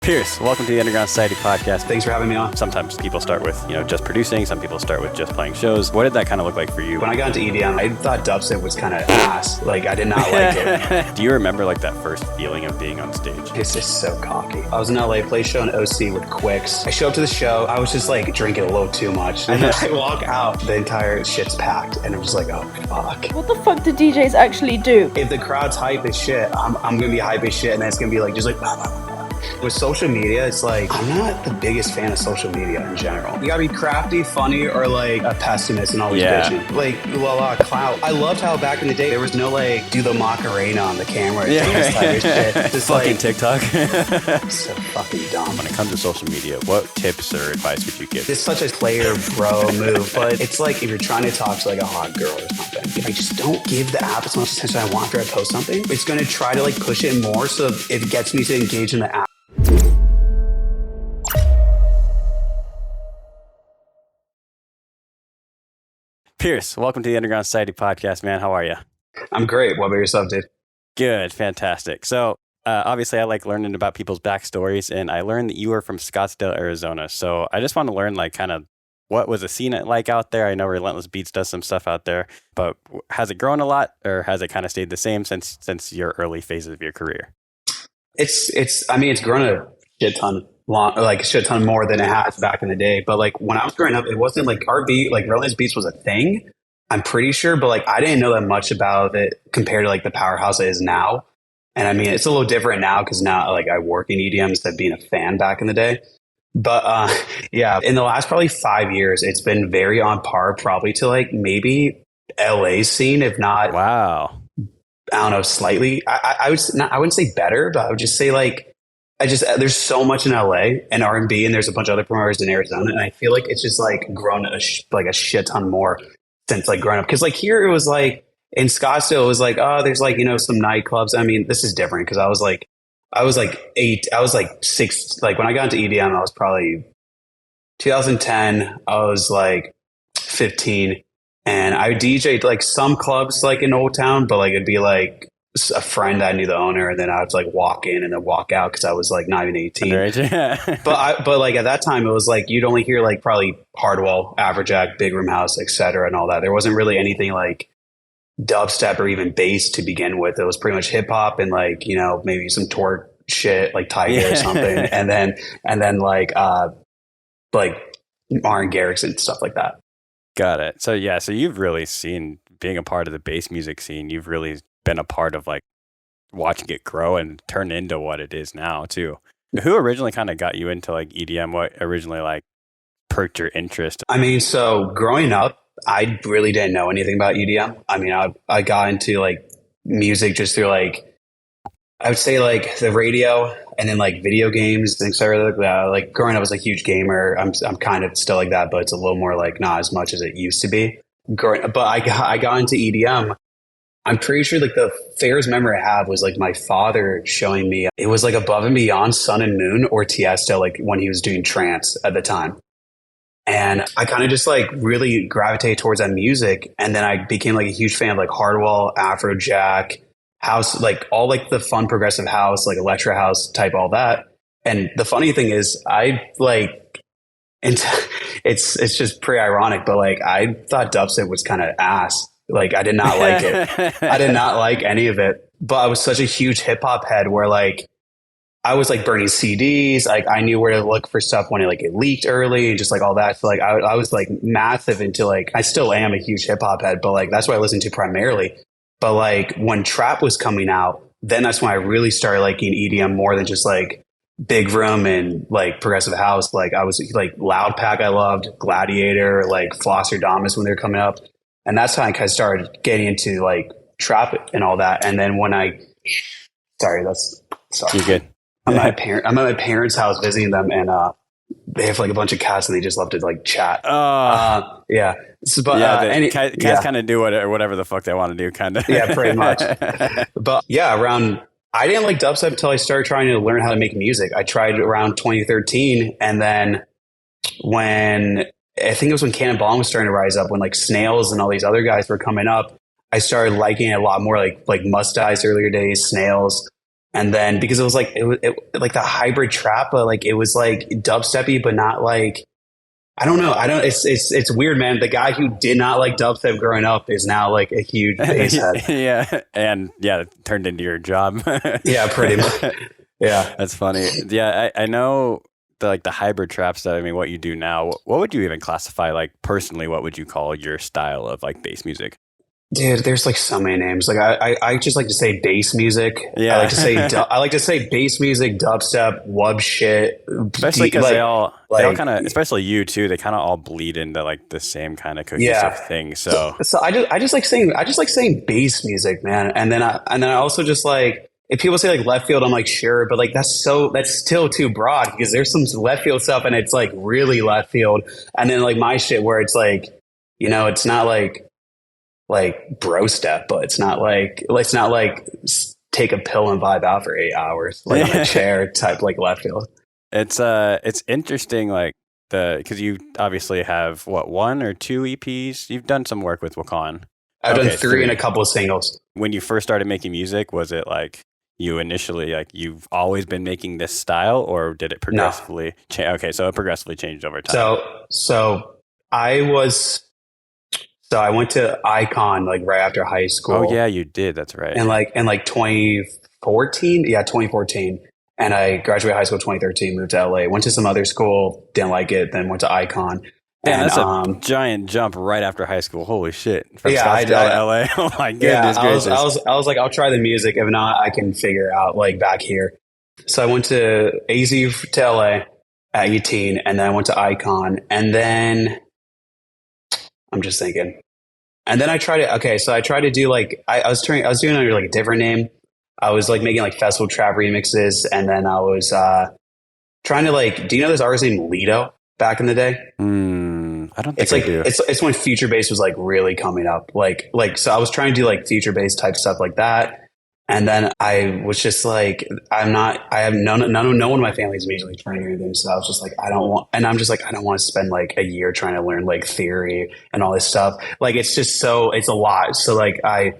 Pierce, welcome to the Underground Society podcast. Thanks for having me on. Sometimes people start with, just producing. Some people start with just playing shows. What did that kind of look like for you? When I got into EDM, I thought dubstep was kind of ass. Like, I did not like it. Do you remember like that first feeling of being on stage? It's just so cocky. I was in LA, played a show in OC with Quicks. I show up to the show. I was just like drinking a little too much. And then I walk out, the entire shit's packed. And I'm just like, oh, fuck. What the fuck do DJs actually do? If the crowd's hype as shit, I'm going to be hype as shit. And then it's going to be like, just like, bah, bah, bah. With social media, it's like, I'm not the biggest fan of social media in general. You gotta be crafty, funny, or like a pessimist and always bitching. Like, clout. I loved how back in the day, there was no like, do the Macarena on the camera. This type of shit. Just fucking like, TikTok. So fucking dumb. When it comes to social media, what tips or advice would you give? It's such a player bro move, but it's like if you're trying to talk to like a hot girl or something, if I just don't give the app as much attention I want after I post something, it's gonna try to like push it more so it gets me to engage in the app. Pierce, welcome to the Underground Society podcast, man. How are you? I'm great. What about yourself, dude? Good. Fantastic. So obviously I like learning about people's backstories, and I learned that you were from Scottsdale, Arizona. So I just want to learn like kind of what was the scene like out there? I know Relentless Beats does some stuff out there, but has it grown a lot or has it kind of stayed the same since your early phases of your career? It's grown a shit ton. Like a shit ton more than it has back in the day. But like when I was growing up, it wasn't like like Relentless Beats was a thing, I'm pretty sure, but like I didn't know that much about it compared to like the powerhouse it is now. And I mean, it's a little different now because now like I work in EDM instead of being a fan back in the day. But yeah, in the last probably 5 years, it's been very on par probably to like maybe LA scene, if not. Wow. I don't know, slightly. I wouldn't say better, but I would just say like, there's so much in LA and R&B, and there's a bunch of other promoters in Arizona, and I feel like it's just like grown a shit ton more since like growing up. Because like here it was like in Scottsdale, it was like, oh, there's like some nightclubs. I mean, this is different because I was like 6. Like when I got into EDM, I was probably 2010. I was like 15, and I DJ'd like some clubs like in Old Town, but like it'd be like a friend, I knew the owner, and then I would like walk in and then walk out because I was like not even 18. but like at that time it was like you'd only hear like probably Hardwell, Afrojack, Big Room House, etc. and all that. There wasn't really anything like dubstep or even bass to begin with. It was pretty much hip hop and like maybe some Torque shit like Tiger or something, and then like Martin Garrix and stuff like that. Got it. So yeah, so you've really seen, being a part of the bass music scene, you've really been a part of like watching it grow and turn into what it is now too. Who originally kind of got you into like EDM? What originally like perked your interest? I mean, so growing up, I really didn't know anything about EDM. I mean, I got into like music just through like, I would say like the radio and then like video games, things like that. Like growing up, I was a huge gamer. I'm kind of still like that, but it's a little more like not as much as it used to be. But I got into EDM. I'm pretty sure like the fairest memory I have was like my father showing me, it was like Above and Beyond, Sun and Moon, or Tiesto, like when he was doing trance at the time. And I kind of just like really gravitated towards that music. And then I became like a huge fan of like Hardwell, Afrojack, house, like all like the fun progressive house, like electro house type, all that. And the funny thing is I like, and it's just pretty ironic, but like I thought dubstep was kind of ass. Like I did not like it. I did not like any of it. But I was such a huge hip hop head where like I was like burning CDs. Like I knew where to look for stuff when it leaked early and just like all that. So like I was like massive into like, I still am a huge hip hop head, but like that's what I listened to primarily. But like when trap was coming out, then that's when I really started liking EDM more than just like Big Room and like progressive house. Like I was like Loud Pack, I loved Gladiator, like Flosstradamus when they were coming up. And that's how I kind of started getting into like trap and all that. And then when sorry. You're good. I'm at my parents' house visiting them, and they have like a bunch of cats, and they just love to like chat. Yeah. So, but cats kind of do whatever the fuck they want to do, kind of. Yeah, pretty much. But yeah, I didn't like dubstep until I started trying to learn how to make music. I tried around 2013, and then when I think it was when Cannonball was starting to rise up, when like Snails and all these other guys were coming up, I started liking it a lot more, like Must Die's earlier days, Snails. And then because it was like like the hybrid trap, but like it was like dubsteppy, but not like I don't know. It's weird, man. The guy who did not like dubstep growing up is now like a huge bass head. Yeah, and yeah, it turned into your job. Yeah, pretty much. Yeah, that's funny. Yeah, I know the hybrid trap stuff. I mean, what you do now. What would you even classify like personally? What would you call your style of like bass music? dude, there's like so many names. Like I just like to say bass music. Yeah, I like to say bass music, dubstep, wub shit. Especially because they all kind of, especially you too. They kind of all bleed into like the same kind of cohesive thing. So I just like saying bass music, man. And then I also just like if people say like left field, I'm like sure, but like that's still too broad because there's some left field stuff and it's like really left field, and then like my shit where it's like it's not like bro step, but it's not like take a pill and vibe out for 8 hours like on a chair type like left field. It's interesting like because you obviously have what 1 or 2 EPs. You've done some work with Wakan. I've done 3 and a couple of singles. When you first started making music, was it like you initially like you've always been making this style, or did it progressively change? Okay, so it progressively changed over time. So I went to Icon like right after high school. Oh yeah, you did. That's right. And like 2014, 2014. And I graduated high school 2013, moved to LA, went to some other school, didn't like it, then went to Icon. Yeah, that's a giant jump right after high school. Holy shit! From Scottsdale to LA. Oh my goodness gracious! I was like, I'll try the music. If not, I can figure out like back here. So I went to AZ to LA at 18, and then I went to Icon, and then I'm just thinking. And then I tried to do like I was doing under like a different name. I was like making like festival trap remixes, and then I was trying to like. Do you know this artist named Lido back in the day? I don't think I do. It's when future bass was like really coming up. Like so I was trying to do like future bass type stuff like that. And then I was just like, I have no one in my family is musically trained or anything. So I was just like, I don't want to spend like a year trying to learn like theory and all this stuff. Like, it's a lot. So like, I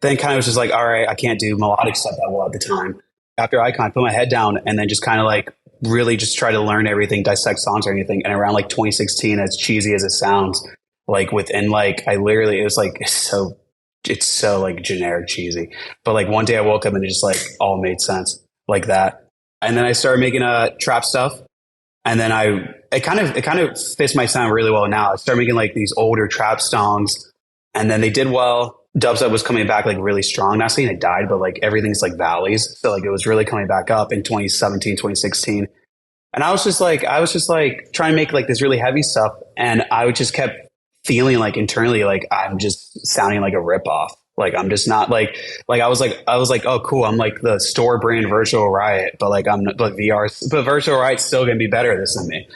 then kind of was just like, all right, I can't do melodic stuff that well at the time. After Icon, I put my head down and then just kind of like really just try to learn everything, dissect songs or anything. And around like 2016, as cheesy as it sounds, like within like, it's so like generic cheesy, but like one day I woke up and it just like all made sense like that. And then I started making trap stuff, and then it kind of fits my sound really well now. I started making like these older trap songs, and then they did well. Dubstep was coming back like really strong. Not saying it died, but like everything's like valleys, so like it was really coming back up in 2017, 2016. And I was just like trying to make like this really heavy stuff, and I just kept feeling like internally like I'm just sounding like a ripoff. Like I'm just not like I was like oh cool, I'm like the store brand Virtual Riot, but like I'm like VR, but Virtual Riot's still gonna be better at this than me.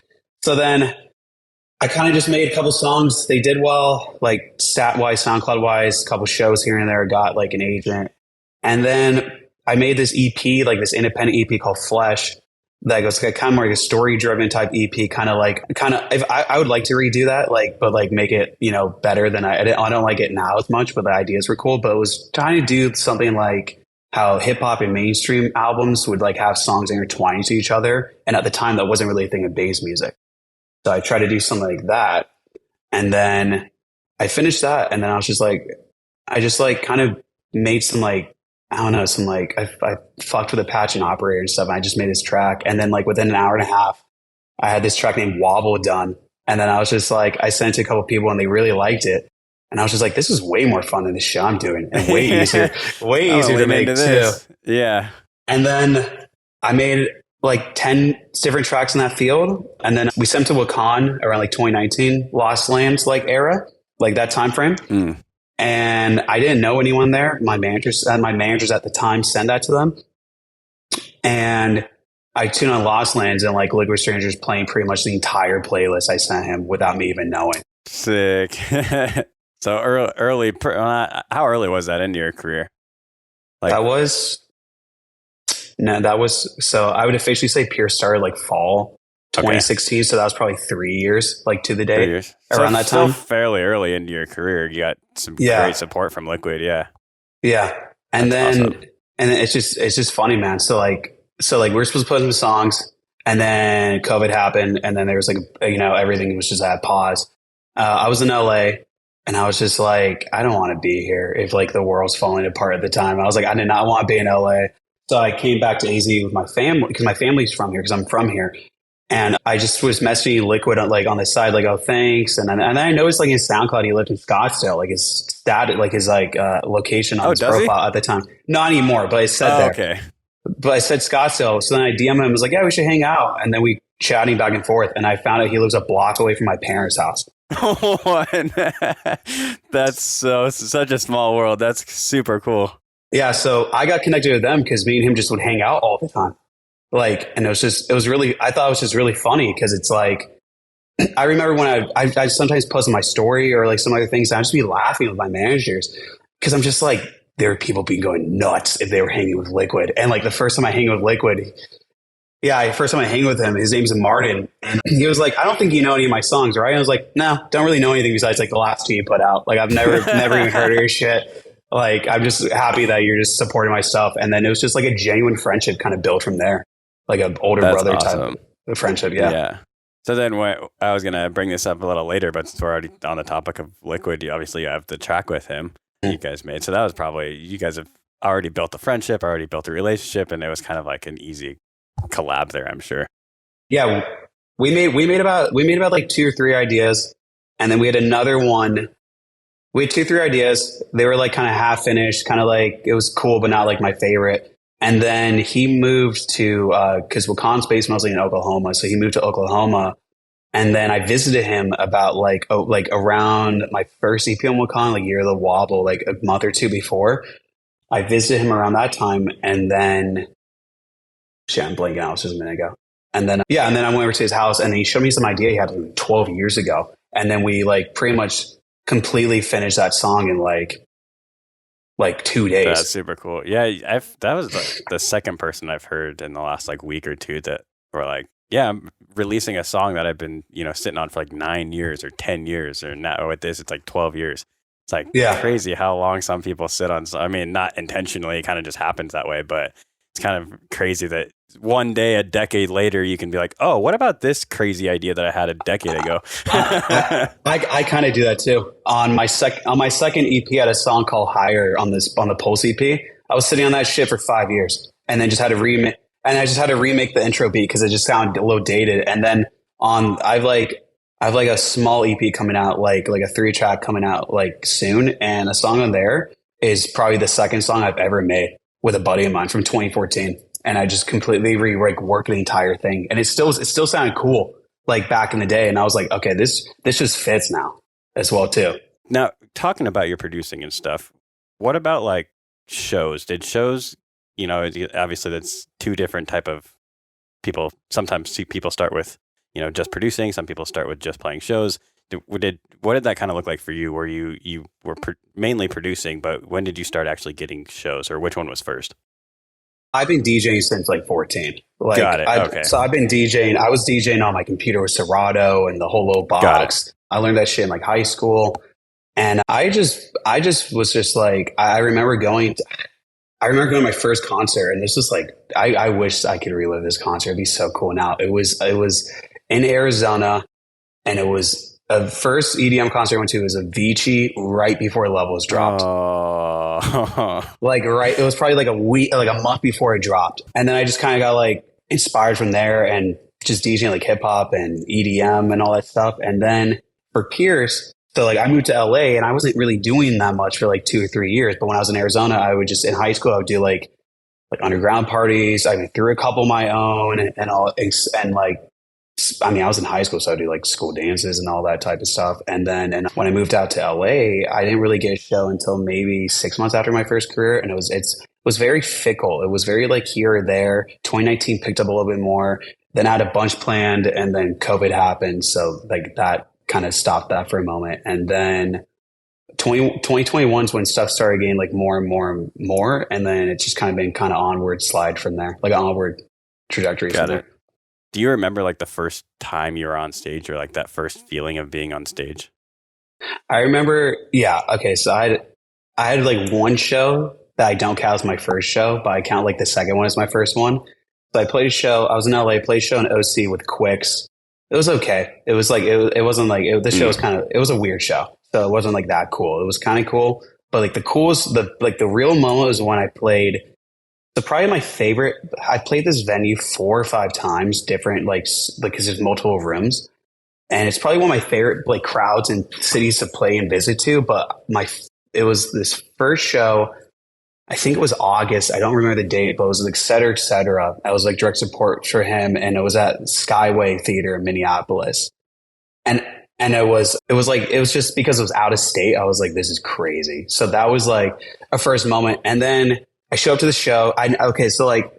So then I kind of just made a couple songs. They did well, like stat wise, SoundCloud wise, a couple shows here and there. Got like an agent, and then I made this EP, like this independent EP called Flesh. That goes kind of more like a story-driven type EP, if I would like to redo that, like, but like make it, better than I don't like it now as much, but the ideas were cool. But it was trying to do something like how hip hop and mainstream albums would like have songs intertwining to each other. And at the time that wasn't really a thing of bass music. So I tried to do something like that. And then I finished that. And then I was just like, kind of made some like, I don't know, some like I fucked with a patch and operator and stuff. And I just made this track. And then like within an hour and a half, I had this track named Wobble done. And then I was just like, I sent it to a couple people and they really liked it. And I was just like, this is way more fun than the shit I'm doing, and way easier to make too. Yeah. And then I made like 10 different tracks in that field. And then we sent to Wakan around like 2019, Lost Lands like era, like that time frame. And I didn't know anyone there. My managers at the time sent that to them. And I tuned on Lost Lands, and like Liquid Strangers playing pretty much the entire playlist I sent him without me even knowing. Sick. So early, how early was that into your career? So I would officially say Pierce started like fall 2016. Okay. So that was probably 3 years, like to the day 3 years. Around that time. Fairly early into your career. You got some great support from Liquid. Yeah. Yeah. And then And it's just funny, man. So we're supposed to post some songs, and then COVID happened, and then there was everything was just at pause. I was in LA, and I was just like, I don't want to be here if like the world's falling apart at the time. I was like, I did not want to be in LA. So I came back to AZ with my family because my family's from here because I'm from here. And I just was messaging Liquid on the side, like, oh, thanks. And then I noticed like his SoundCloud, he lived in Scottsdale, like his status, like his location on his profile at the time. Not anymore, but it said there. Okay. But I said Scottsdale. So then I DM him and was like, yeah, we should hang out. And then we chatting back and forth. And I found out he lives a block away from my parents' house. That's such a small world. That's super cool. Yeah. So I got connected with them because me and him just would hang out all the time. And I thought it was just really funny because it's like, I remember when I sometimes post on my story or like some other things, I'd just be laughing with my managers because I'm just like, there are people being going nuts if they were hanging with Liquid. And like the first time I hang with Liquid, first time I hang with him, his name's Martin. And he was like, I don't think you know any of my songs, right? And I was like, no, don't really know anything besides like the last two you put out. Like I've never even heard of your shit. Like, I'm just happy that you're just supporting my stuff. And then it was just like a genuine friendship kind of built from there. Like an older brother type of friendship. Yeah. So then I was going to bring this up a little later, but since we're already on the topic of Liquid, you have the track with him you guys made. So that was probably, you guys have already built the friendship, already built a relationship, and it was kind of like an easy collab there, I'm sure. Yeah. We made about like 2 or 3 ideas. And then we had another one. We had 2, 3 ideas. They were like kind of half finished, kind of like, it was cool, but not like my favorite. And then he moved to, because Wakan's based mostly in Oklahoma. So he moved to Oklahoma. And then I visited him about like around my first EP on Wakan, like Year of the Wobble, like a month or 2 before. I visited him around that time. And then, I'm blanking out, it was just a minute ago. And then, and then I went over to his house and he showed me some idea he had like 12 years ago. And then we like pretty much completely finished that song in like 2 days. That's super cool. Yeah, that was the second person I've heard in the last like week or two that were like, yeah, I'm releasing a song that I've been, sitting on for like 9 years or 10 years, or now with this, it's like 12 years. It's like crazy how long some people sit on. I mean, not intentionally, it kind of just happens that way, but it's kind of crazy that one day, a decade later, you can be like, oh, what about this crazy idea that I had a decade ago? I kind of do that too. On my second EP, I had a song called Higher on the Pulse EP. I was sitting on that shit for 5 years and then just had to remake the intro beat because it just sounded a little dated. And then I've like a small EP coming out, like a 3-track coming out like soon. And a song on there is probably the second song I've ever made with a buddy of mine from 2014. And I just completely reworked the entire thing. And it still sounded cool like back in the day. And I was like, okay, this just fits now as well too. Now, talking about your producing and stuff, what about like shows? Did shows, obviously that's 2 different type of people. Sometimes people start with, just producing. Some people start with just playing shows. What did that kind of look like for you? Where you were mainly producing, but when did you start actually getting shows, or which one was first? I've been DJing since like 14. Got it. Okay. So I've been DJing. I was DJing on my computer with Serato and the whole little box. I learned that shit in like high school, and I just was just like, I remember going to my first concert, and this was like, I wish I could relive this concert. It'd be so cool now. It was in Arizona, and it was the first EDM concert I went to was Avicii right before Levels dropped. Oh. It was probably like a week, like a month before it dropped. And then I just kind of got like inspired from there and just DJing like hip hop and EDM and all that stuff. And then for Pierce, so like I moved to LA and I wasn't really doing that much for like 2 or 3 years. But when I was in Arizona, I would just, in high school, I would do like underground parties. I threw a couple of my own and like, I mean, I was in high school, so I do like school dances and all that type of stuff. And when I moved out to LA, I didn't really get a show until maybe 6 months after my first career. And it was very fickle. It was very like here or there. 2019 picked up a little bit more. Then I had a bunch planned, and then COVID happened. So like that kind of stopped that for a moment. And then 2021 is when stuff started getting like more and more and more. And then it's just kind of been kind of onward slide from there, like an onward trajectory from there. Do you remember like the first time you were on stage, or like that first feeling of being on stage? I remember, yeah. Okay. So I had like one show that I don't count as my first show, but I count like the second one as my first one. So I played a show. I was in LA. Played a show in OC with Quicks. It was okay. It was like it wasn't like the show was kind of, it was a weird show, so it wasn't like that cool. It was kind of cool, but like the real moment was when I played. So probably my favorite. I played this venue 4 or 5 times, different because there's multiple rooms, and it's probably one of my favorite like crowds and cities to play and visit to. But it was this first show. I think it was August. I don't remember the date, but it was like et cetera, et cetera. I was like direct support for him, and it was at Skyway Theater in Minneapolis. And it was just because it was out of state. I was like, this is crazy. So that was like a first moment. And then I show up to the show. So like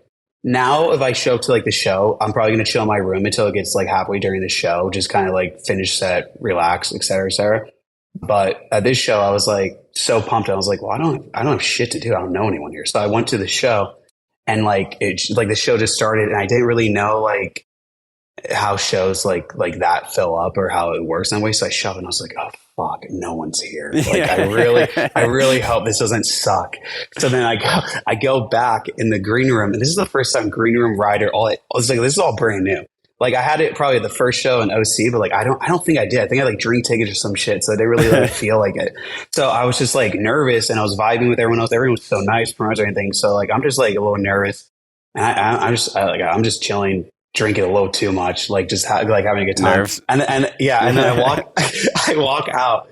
now if I show up to like the show, I'm probably going to chill in my room until it gets like halfway during the show, just kind of like finish set, relax, et cetera, et cetera. But at this show, I was like so pumped. I was like, well, I don't have shit to do. I don't know anyone here. So I went to the show, and like the show just started, and I didn't really know like how shows like that fill up or how it works in that way. So I showed up and I was like, oh fuck, no one's here. Like I really hope this doesn't suck. So then I go back in the green room, and this is the first time green room rider. I was like, this is all brand new. Like I had it probably the first show in OC, but like I don't think I did. I think I like drink tickets or some shit, so I didn't really like feel like it. So I was just like nervous, and I was vibing with everyone else. Everyone was so nice, promoters or anything. So like I'm just like a little nervous, and I'm just chilling, drinking a little too much, like just like having a good time. Nerves. And then I walk out,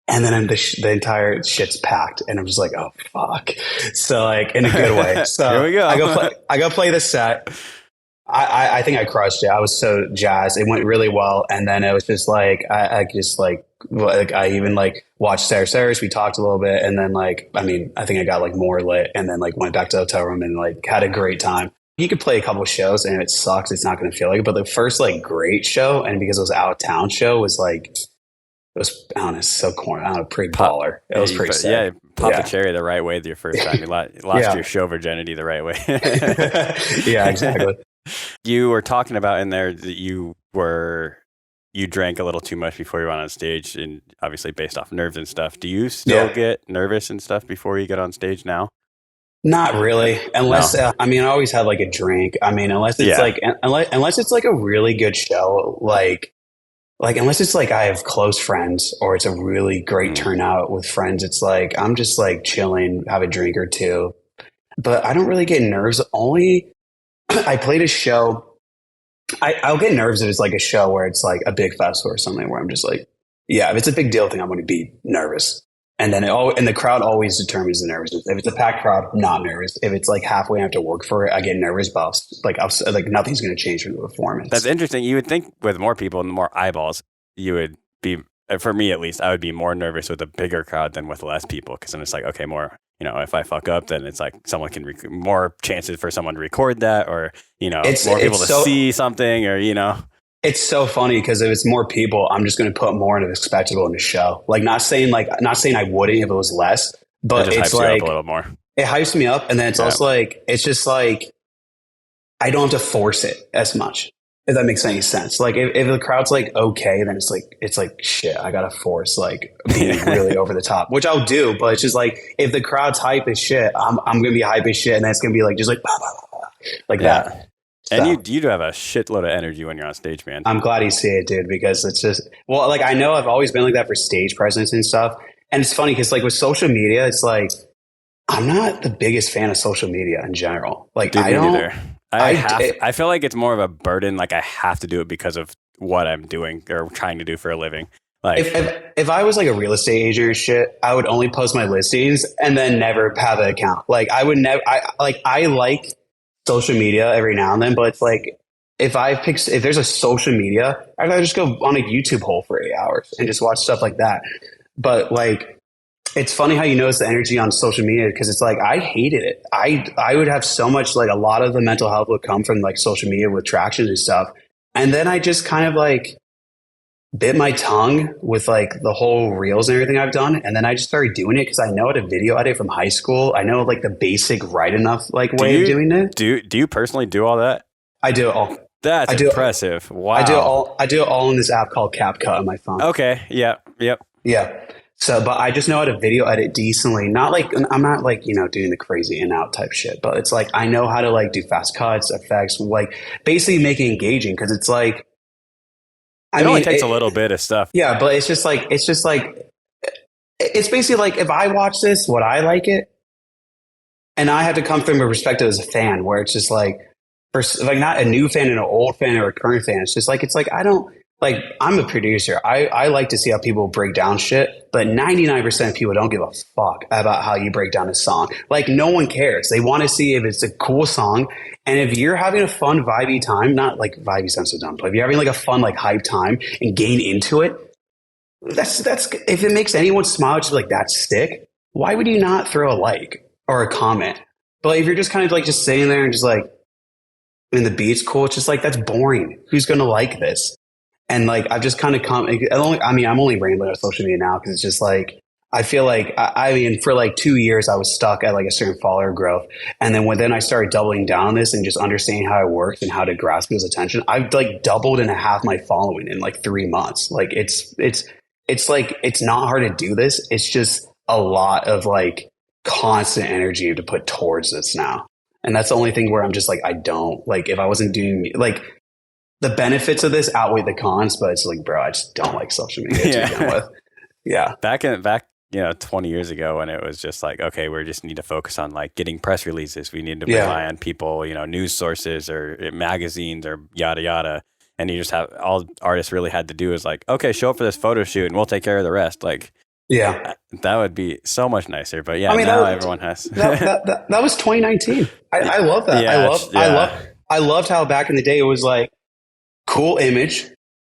and then the entire shit's packed, and I'm just like, oh fuck. So like in a good way. So here we go. I go play the set. I think I crushed it. I was so jazzed. It went really well. And then it was just like, I even like watched Sarah Sarah's. We talked a little bit. And then like, I think I got like more lit, and then like went back to the hotel room and like had a great time. You could play a couple of shows, and it sucks. It's not going to feel like it. But the first like great show, and because it was out of town show, was like, it was, I don't know, so corny. I don't know, pretty baller. It was pretty sick. Yeah, pop the cherry the right way your first time. You lost your show virginity the right way. Yeah, exactly. You were talking about in there that you drank a little too much before you went on stage, and obviously based off nerves and stuff. Do you still get nervous and stuff before you get on stage now? Not really, unless I always have like a drink. Unless it's unless it's like a really good show, like unless it's like I have close friends or it's a really great turnout with friends. It's like I'm just like chilling, have a drink or two, but I don't really get nerves. Only I played a show. I'll get nerves if it's like a show where it's like a big festival or something where I'm just like, yeah, if it's a big deal thing, I'm going to be nervous. And then the crowd always determines the nervousness. If it's a packed crowd, I'm not nervous. If it's like halfway, I have to work for it, I get nervous, but nothing's going to change from the performance. That's interesting. You would think with more people and more eyeballs, you would be, for me at least, I would be more nervous with a bigger crowd than with less people. Because then it's like, okay, more, if I fuck up, then it's like someone can, more chances for someone to record that, or, more people to see something, or, It's so funny because if it's more people, I'm just going to put more into the spectacle in the show. Not saying I wouldn't if it was less, but it it's hypes like you up a little more. It hypes me up, and then it's also like it's just like I don't have to force it as much. If that makes any sense. Like if the crowd's like okay, then it's like shit. I gotta force like being really over the top, which I'll do. But it's just like if the crowd's hype as shit, I'm gonna be hype as shit, and then it's gonna be like just like bah, bah, bah, bah, like that. And you do have a shitload of energy when you're on stage, man. I'm glad you see it, dude, because it's just like I know I've always been like that for stage presence and stuff, and it's funny because like with social media, it's like I'm not the biggest fan of social media in general. Like dude, I don't either. I feel like it's more of a burden. Like I have to do it because of what I'm doing or trying to do for a living. Like if I was like a real estate agent or shit, I would only post my listings and then never have an account. Like I would never. I like social media every now and then, but it's like if there's a social media, I'd rather just go on a YouTube hole for 8 hours and just watch stuff like that. But like. It's funny how you notice the energy on social media because it's like I hated it. I would have so much like a lot of the mental health would come from like social media with traction and stuff. And then I just kind of like bit my tongue with like the whole reels and everything I've done. And then I just started doing it because I know how to video edit from high school. I know like the basic right enough like way of doing it. Do you personally do all that? I do it all. That's impressive. Wow. I do it all in this app called CapCut on my phone. Okay. Yeah. Yep. Yeah. So, but I just know how to video edit decently. Not like, I'm not like, doing the crazy in out type shit, but it's like, I know how to like do fast cuts, effects, like basically make it engaging. Cause it's like, It only takes a little bit of stuff. Yeah. But it's basically like, if I watch this, would I like it? And I have to come from a perspective as a fan where it's just like, like not a new fan and an old fan or a current fan. It's like, I don't, like, I'm a producer. I like to see how people break down shit, but 99% of people don't give a fuck about how you break down a song. Like, no one cares. They want to see if it's a cool song. And if you're having a fun, vibey time, not like vibey sounds so dumb, but if you're having like a fun, like hype time and gain into it, that's, if it makes anyone smile, just like that stick, why would you not throw a like or a comment? But if you're just kind of like just sitting there and just like, and the beat's cool, it's just like, that's boring. Who's going to like this? And like, I've just kind of I'm only rambling on social media now because it's just like, I feel like, I mean, for like 2 years, I was stuck at like a certain follower growth. And then I started doubling down on this and just understanding how it works and how to grasp people's attention, I've like doubled and a half my following in like 3 months. Like it's like, it's not hard to do this. It's just a lot of like constant energy to put towards this now. And that's the only thing where I'm just like, I don't like, if I wasn't doing like, the benefits of this outweigh the cons, but it's like, bro, I just don't like social media to begin with. Yeah. Back 20 years ago when it was just like, okay, we just need to focus on like getting press releases. We need to rely on people, news sources or magazines or yada, yada. And you just have, all artists really had to do is like, okay, show up for this photo shoot and we'll take care of the rest. Like, yeah, that would be so much nicer. But yeah, I mean, now everyone has. that was 2019. I love that. Yeah, I loved how back in the day it was like, cool image,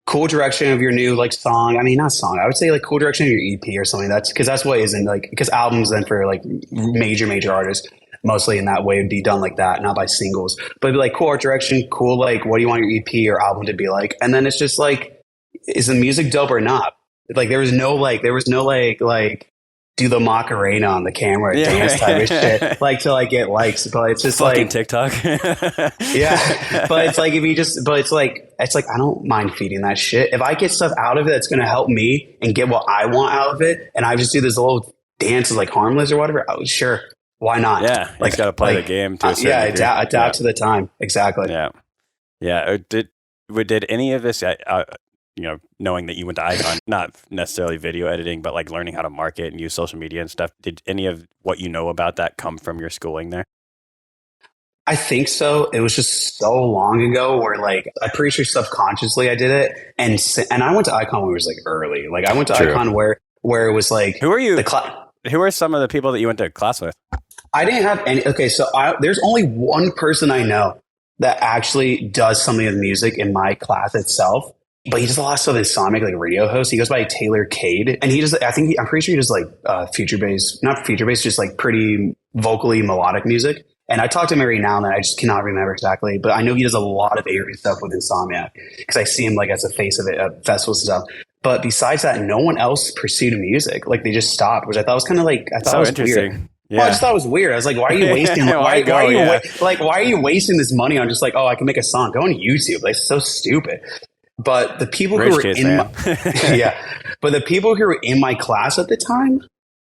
cool direction of your new like song. I mean, not song. I would say like cool direction of your EP or something. That's what isn't like, because albums then for like major artists mostly in that way would be done like that, not by singles. But it'd be like cool art direction, cool like what do you want your EP or album to be like? And then it's just like, is the music dope or not? Like there was no like do the Macarena on the camera dance type of shit, like to like get likes. But it's just fucking like TikTok. Yeah. But it's like, it's like, I don't mind feeding that shit. If I get stuff out of it that's going to help me and get what I want out of it, and I just do this little dance is like harmless or whatever, sure. Why not? Yeah. Like, you got to play the game to a certain degree. Adapt to the time. Exactly. Yeah. Yeah. Did any of this, knowing that you went to Icon, not necessarily video editing, but like learning how to market and use social media and stuff, did any of what you know about that come from your schooling there? I think so. It was just so long ago where like, I'm pretty sure subconsciously I did it. And I went to Icon when it was like early. Like I went to Icon where it was like, who are you? Who are some of the people that you went to class with? I didn't have any. Okay. So there's only one person I know that actually does something with music in my class itself. But he does a lot of stuff in Sonic, like radio host. He goes by Taylor Cade. And he does, I'm pretty sure he does like future bass, not future bass, just like pretty vocally melodic music. And I talk to him every now and then. I just cannot remember exactly. But I know he does a lot of area stuff with Insomniac because I see him like as the face of it at festivals and stuff. But besides that, no one else pursued music. Like they just stopped, which I thought was kind of like, I thought it was weird. Yeah. Well, I just thought it was weird. I was like, why are you wasting, why are you wasting this money on just like, oh, I can make a song. Go on YouTube. Like, it's so stupid. But the people who were in but the people who were in my class at the time,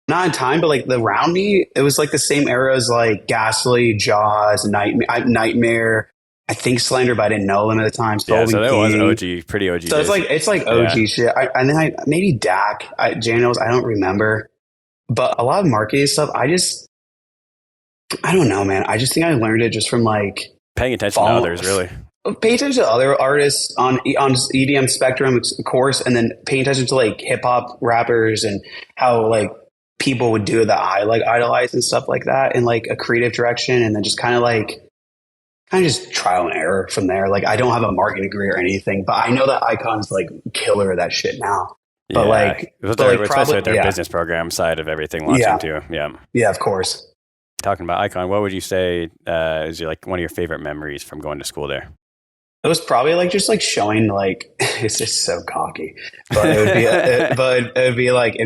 not in time, but like around me, it was like the same era as like Ghastly, Jaws, Nightmare. I think Slender, but I didn't know them at the time. So that was OG, pretty OG. So it's like OG shit. And then maybe Dak, Janos, I don't remember. But a lot of marketing stuff, I don't know, man. I just think I learned it just from like paying attention to others, really. Pay attention to other artists on EDM spectrum, of course, and then paying attention to like hip hop rappers and how like people would do it that I like idolize and stuff like that in like a creative direction, and then just kind of just trial and error from there. Like I don't have a marketing degree or anything, but I know that Icon's like killer of that shit now. But especially their business program side of everything launching too. Yeah, of course. Talking about Icon, what would you say is like one of your favorite memories from going to school there? It was probably like just like showing like it's just so cocky, but it would be it'd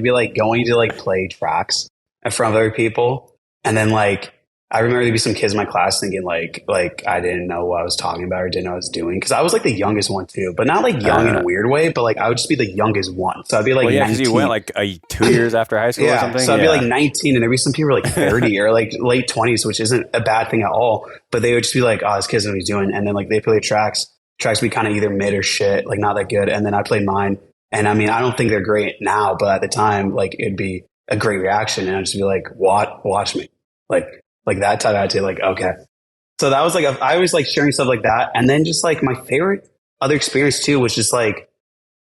be like going to like play tracks in front of other people, and then like I remember there'd be some kids in my class thinking like I didn't know what I was talking about or didn't know what I was doing. Cause I was like the youngest one too, but not like young in a weird way, but like I would just be the youngest one. So I'd be like, well, yeah, 19. Cause you went like 2 years after high school or something. So I'd be like 19 and there'd be some people like 30 or like late 20s, which isn't a bad thing at all. But they would just be like, oh, this kid's know what he's doing. And then like they play the tracks would be kind of either mid or shit, like not that good. And then I played mine. And I mean, I don't think they're great now, but at the time, like it'd be a great reaction. And I'd just be like, watch me. Like that type of attitude, like, okay. So that was like, I was like sharing stuff like that. And then just like my favorite other experience too was just like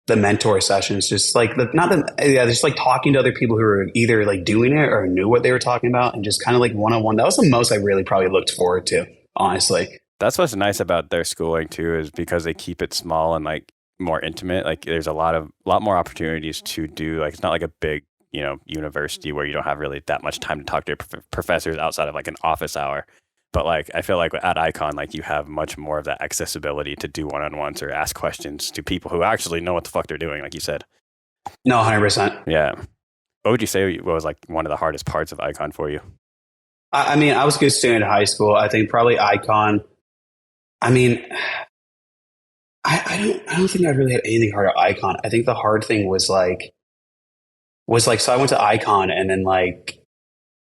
the mentor sessions, just like just like talking to other people who were either like doing it or knew what they were talking about and just kind of like one-on-one. That was the most I really probably looked forward to, honestly. That's what's nice about their schooling too, is because they keep it small and like more intimate. Like there's a lot more opportunities to do, like, it's not like a big, university where you don't have really that much time to talk to your professors outside of like an office hour. But like, I feel like at Icon, like you have much more of that accessibility to do one-on-ones or ask questions to people who actually know what the fuck they're doing, like you said. No, 100%. Yeah. What would you say was like one of the hardest parts of Icon for you? I mean, I was a good student in high school. I think probably Icon. I mean, I don't think I really had anything hard at Icon. I think the hard thing was like, so I went to Icon and then like,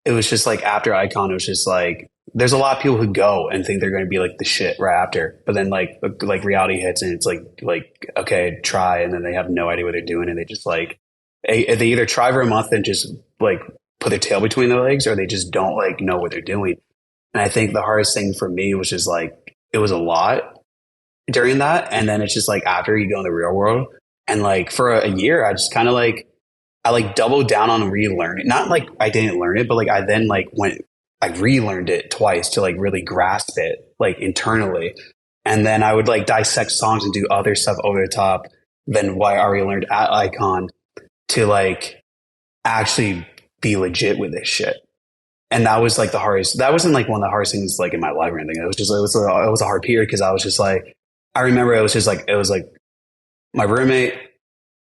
it was just like after Icon, it was just like, there's a lot of people who go and think they're going to be like the shit right after, but then like reality hits and it's like, okay, try. And then they have no idea what they're doing. And they just like, they either try for a month and just like put their tail between their legs, or they just don't like know what they're doing. And I think the hardest thing for me was just like, it was a lot during that. And then it's just like, after you go in the real world and like for a year, I just kind of like, I like doubled down on relearning. Not like I didn't learn it, but like I then like I relearned it twice to like really grasp it like internally. And then I would like dissect songs and do other stuff over the top than what I already learned at Icon to like actually be legit with this shit. And that was like the hardest. That wasn't like one of the hardest things like in my life or anything. It was just, it was a hard period because I was just like, I remember it was like my roommate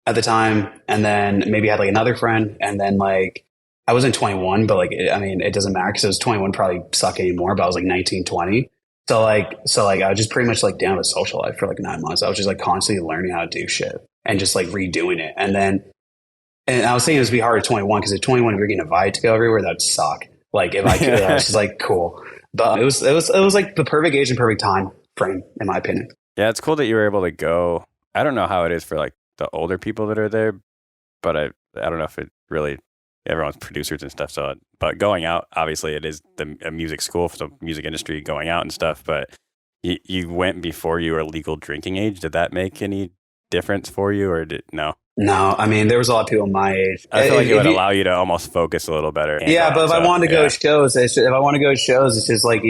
at the time, and then maybe I had like another friend, and then like I wasn't 21, but like it doesn't matter because I was 21, probably suck anymore, but I was like 19, 20. So like I was just pretty much like down with social life for like 9 months. I was just like constantly learning how to do shit and just like redoing it. And I was saying it would be hard at 21 because at 21, if you're getting invited to go everywhere, that'd suck. Like if I could, I was just like, cool. But it was like the perfect age and perfect time frame, in my opinion. Yeah, it's cool that you were able to go. I don't know how it is for like the older people that are there, but I don't know if it really, everyone's producers and stuff. So, but going out, obviously it is a music school for the music industry going out and stuff, but you went before you were legal drinking age. Did that make any difference for you or no? No, I mean, there was a lot of people my age. I feel like it would allow you to almost focus a little better. Yeah, but if I wanted to go to shows, it's just like,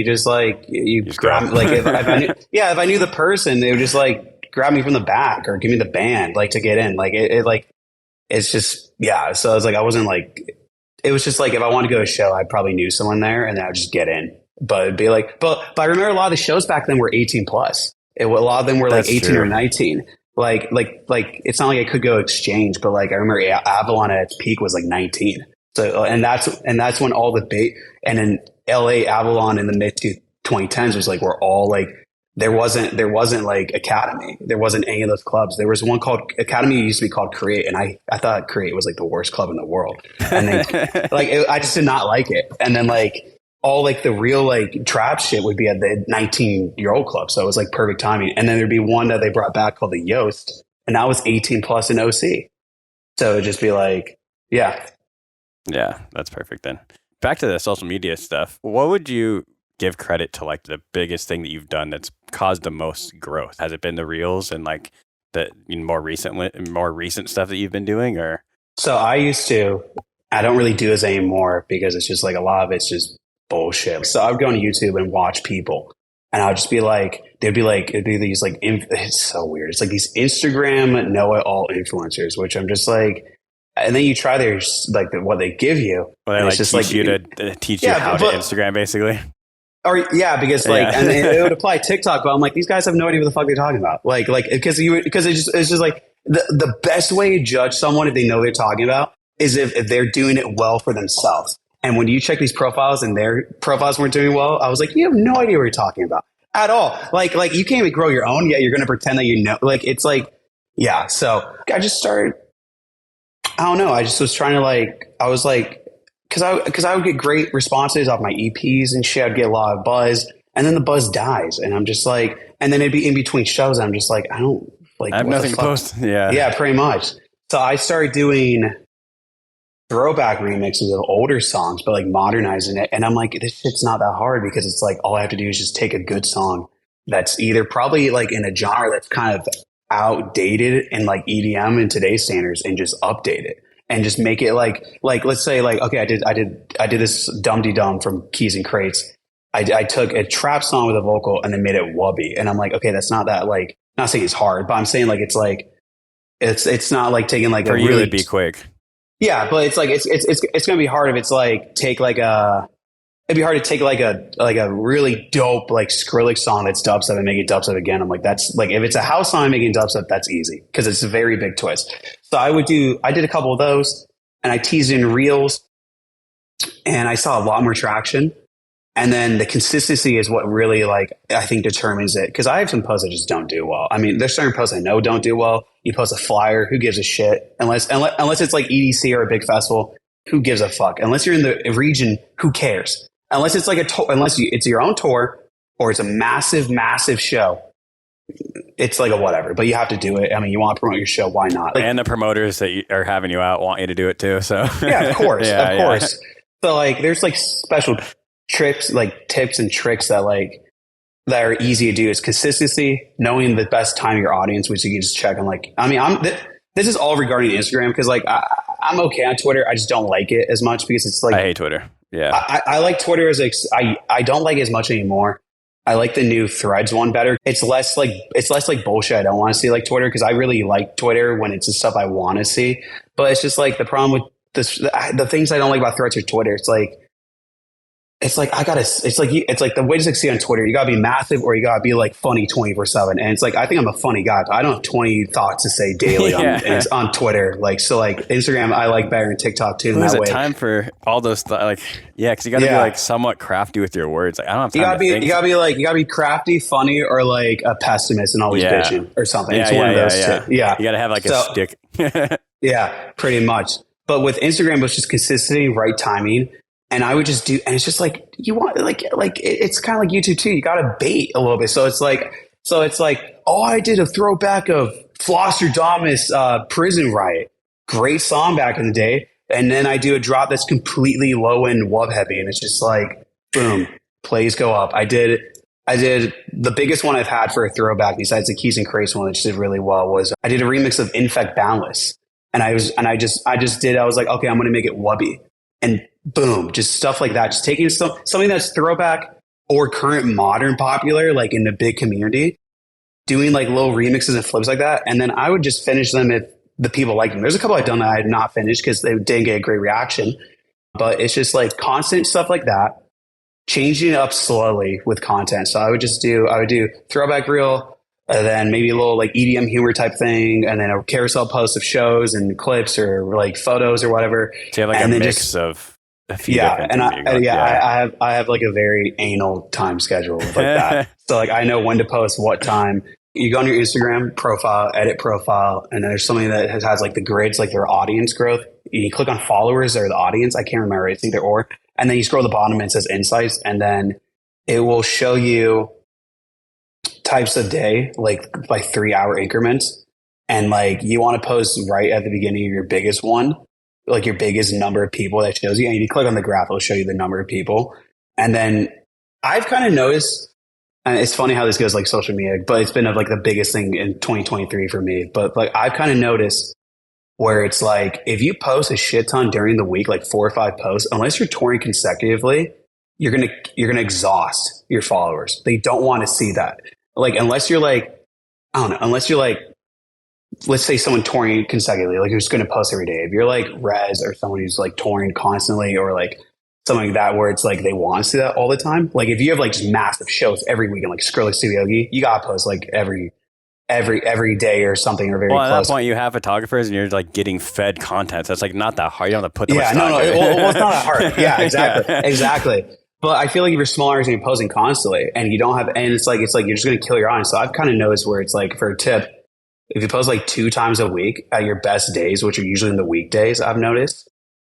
you grab, like if I knew the person, they would just like grab me from the back or give me the band, like to get in. Like it's just, yeah. So I was like, I wasn't like, it was just like, if I wanted to go to a show, I probably knew someone there and then I would just get in. But it'd be like, but I remember a lot of the shows back then were 18 plus. A lot of them were like 18 or 19. Like it's not like I could go exchange, but like I remember Avalon at its peak was like 19. So and that's when all the and in LA Avalon in the mid 2010s was like we're all like there wasn't like Academy. There wasn't any of those clubs. There was one called Academy. It used to be called Create, and I thought Create was like the worst club in the world. And then I just did not like it. And then like all like the real like trap shit would be at the 19-year-old club. So it was like perfect timing. And then there'd be one that they brought back called the Yoast, and that was 18 plus in OC. So it'd just be like, yeah. Yeah, that's perfect then. Back to the social media stuff. What would you give credit to like the biggest thing that you've done that's caused the most growth? Has it been the reels and like the more recent stuff that you've been doing, or? So I don't really do this anymore because it's just like a lot of it's just bullshit. So I would go on YouTube and watch people, and I would just be like, it'd be these like, it's so weird. It's like these Instagram know-it-all influencers, which I'm just like, and then you try their like what they give you. Well, they like just teach you to teach you how to Instagram, basically. Or yeah, because like, and it would apply TikTok, but I'm like, these guys have no idea what the fuck they're talking about. Like because it's just like the best way to judge someone if they know what they're talking about is if they're doing it well for themselves. And when you check these profiles and their profiles weren't doing well, I was like, you have no idea what you're talking about at all. Like you can't even grow your own yet. You're going to pretend that you know. Like, it's like, yeah. So I just started, I don't know. I just was trying to I was like, because I would get great responses off my EPs and shit. I'd get a lot of buzz, and then the buzz dies, and I'm just like, and then it'd be in between shows, and I'm just like, I don't like. I have nothing to post. Yeah, pretty much. So I started doing throwback remixes of older songs, but like modernizing it, and I'm like, this shit's not that hard because it's like all I have to do is just take a good song that's either probably like in a genre that's kind of outdated in like EDM and today's standards, and just update it and just make it like let's say like, okay, I did this Dum Dee Dum from Keys and Crates. I took a trap song with a vocal and then made it wubby, and I'm like, okay, that's not that like, not saying it's hard, but I'm saying like it's not like taking like for a you really it'd be quick. Yeah, but it's like it's gonna be hard if it's like take like it'd be hard to take like a really dope like Skrillex song that's dubstep and make it dubstep again. I'm like, that's like, if it's a house song making dubstep, that's easy because it's a very big twist. So I did a couple of those, and I teased in reels, and I saw a lot more traction. And then the consistency is what really like I think determines it, because I have some posts that just don't do well. I mean, there's certain posts I know don't do well. You post a flyer, who gives a shit? Unless it's like EDC or a big festival, who gives a fuck? Unless you're in the region, who cares? Unless it's like it's your own tour or it's a massive, massive show, it's like a whatever. But you have to do it. I mean, you want to promote your show, why not? Like, and the promoters that are having you out want you to do it too. So yeah, of course, of course. So like, there's like special tricks, like tips and tricks that are easy to do. Is consistency, knowing the best time your audience, which you can just check on. Like, I mean, this is all regarding Instagram, because like I'm okay on Twitter. I just don't like it as much because it's like, I hate Twitter. Yeah, I like Twitter I don't like it as much anymore. I like the new Threads one better. It's less like bullshit I don't want to see like Twitter, because I really like Twitter when it's the stuff I want to see. But it's just like the problem with this, the things I don't like about Threads or Twitter. It's like the way to succeed on Twitter, you gotta be massive or you gotta be like funny 24/7. And it's like, I think I'm a funny guy, but I don't have 20 thoughts to say daily on Twitter. Like, so like Instagram, I like better than TikTok too. There's a time for all those because you gotta be like somewhat crafty with your words. Like, I don't have time you gotta be crafty, funny, or like a pessimist and always bitching or something. It's one of those two. Yeah. You gotta have like a stick. Yeah, pretty much. But with Instagram, it's just consistency, right timing. And I would just do, and it's just like, you want, like it's kind of like YouTube too. You got to bait a little bit. So it's like, oh, I did a throwback of Flosstradamus, Prison Riot. Great song back in the day. And then I do a drop that's completely low end wub heavy. And it's just like, boom, plays go up. I did the biggest one I've had for a throwback besides the Keys and Crates one, which did really well, was I did a remix of Infect Boundless. And I was like, okay, I'm going to make it wubby. And boom, just stuff like that. Just taking something that's throwback or current modern popular, like in the big community, doing like little remixes and flips like that. And then I would just finish them if the people like them. There's a couple I've done that I had not finished because they didn't get a great reaction. But it's just like constant stuff like that, changing it up slowly with content. So I would do throwback reel, and then maybe a little like EDM humor type thing, and then a carousel post of shows and clips or like photos or whatever. So you have like and a mix of a few different things. I have like a very anal time schedule like that. So like, I know when to post what time. You go on your Instagram profile, edit profile, and then there's something that has like the grids, like their audience growth. You click on followers or the audience. I can't remember. It's either or. And then you scroll to the bottom and it says insights, and then it will show you types of day, like by 3-hour increments. And like, you want to post right at the beginning of your biggest one, like your biggest number of people that shows you. And you click on the graph, it'll show you the number of people. And then I've kind of noticed, and it's funny how this goes like social media, but it's been like the biggest thing in 2023 for me. But like, I've kind of noticed where it's like, if you post a shit ton during the week, like 4 or 5 posts, unless you're touring consecutively, you're going to exhaust your followers. They don't want to see that. Like, unless you're like, I don't know, unless you're like, let's say someone touring consecutively, like who's going to post every day. If you're like Rez or someone who's like touring constantly, or like something like that, where it's like they want to see that all the time. Like if you have like just massive shows every week and like Skrillex Studio, you got to post like every every day or something, or very Well, at close. that point, you have photographers and you're like getting fed content. So it's like not that hard. You don't have to put that much No, time. well, it's not that hard. Yeah, exactly. Exactly. But I feel like if you're smaller and you're posting constantly and you don't have, and it's like you're just going to kill your audience. So I've kind of noticed where it's like, for a tip, if you post like 2 times a week at your best days, which are usually in the weekdays, I've noticed.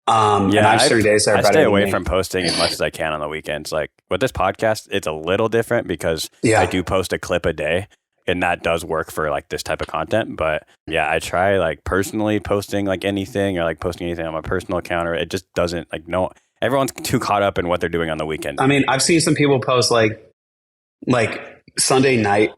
And I have certain days that are better. I stay away than from posting as much as I can on the weekends. Like with this podcast, it's a little different because Yeah. I do post a clip a day. And that does work for like this type of content. But yeah, I try like personally posting like anything or like posting anything on my personal account, or it just doesn't everyone's too caught up in what they're doing on the weekend. I mean, I've seen some people post like Sunday night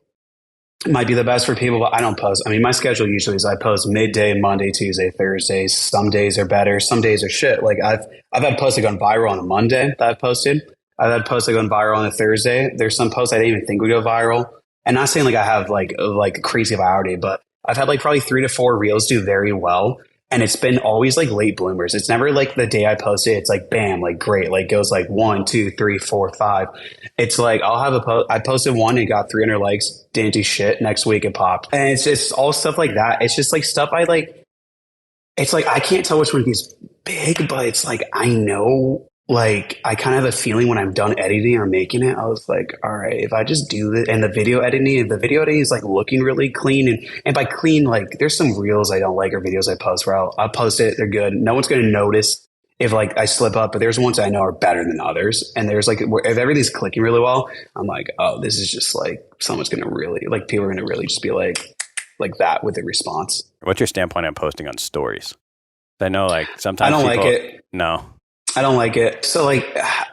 might be the best for people, but I don't post. I mean, my schedule usually is I post midday, Monday, Tuesday, Thursday. Some days are better. Some days are shit. Like I've had posts that gone viral on a Monday that I've posted. I've had posts that gone viral on a Thursday. There's some posts I didn't even think would go viral. And not saying like I have like crazy virality, but I've had like probably 3 to 4 reels do very well. And it's been always like late bloomers. It's never like the day I post it, it's like bam, like great, like goes like 1, 2, 3, 4, 5. It's like I'll have a post. I posted one and got 300 likes, didn't do shit. Next week it popped, and it's just all stuff like that. It's just like stuff I like. It's like I can't tell which one is big, but it's like I know. Like I kind of have a feeling when I'm done editing or making it, I was like, all right, if I just do this, and the video editing is like looking really clean, and by clean, like there's some reels I don't like or videos I post where I'll post it, they're good, no one's going to notice if like I slip up, but there's ones I know are better than others, and there's like if everything's clicking really well, I'm like, oh, this is just like someone's going to really like people are going to really just be like that with the response. What's your standpoint on posting on stories? I know like sometimes I don't people, like it. No. I don't like it. So like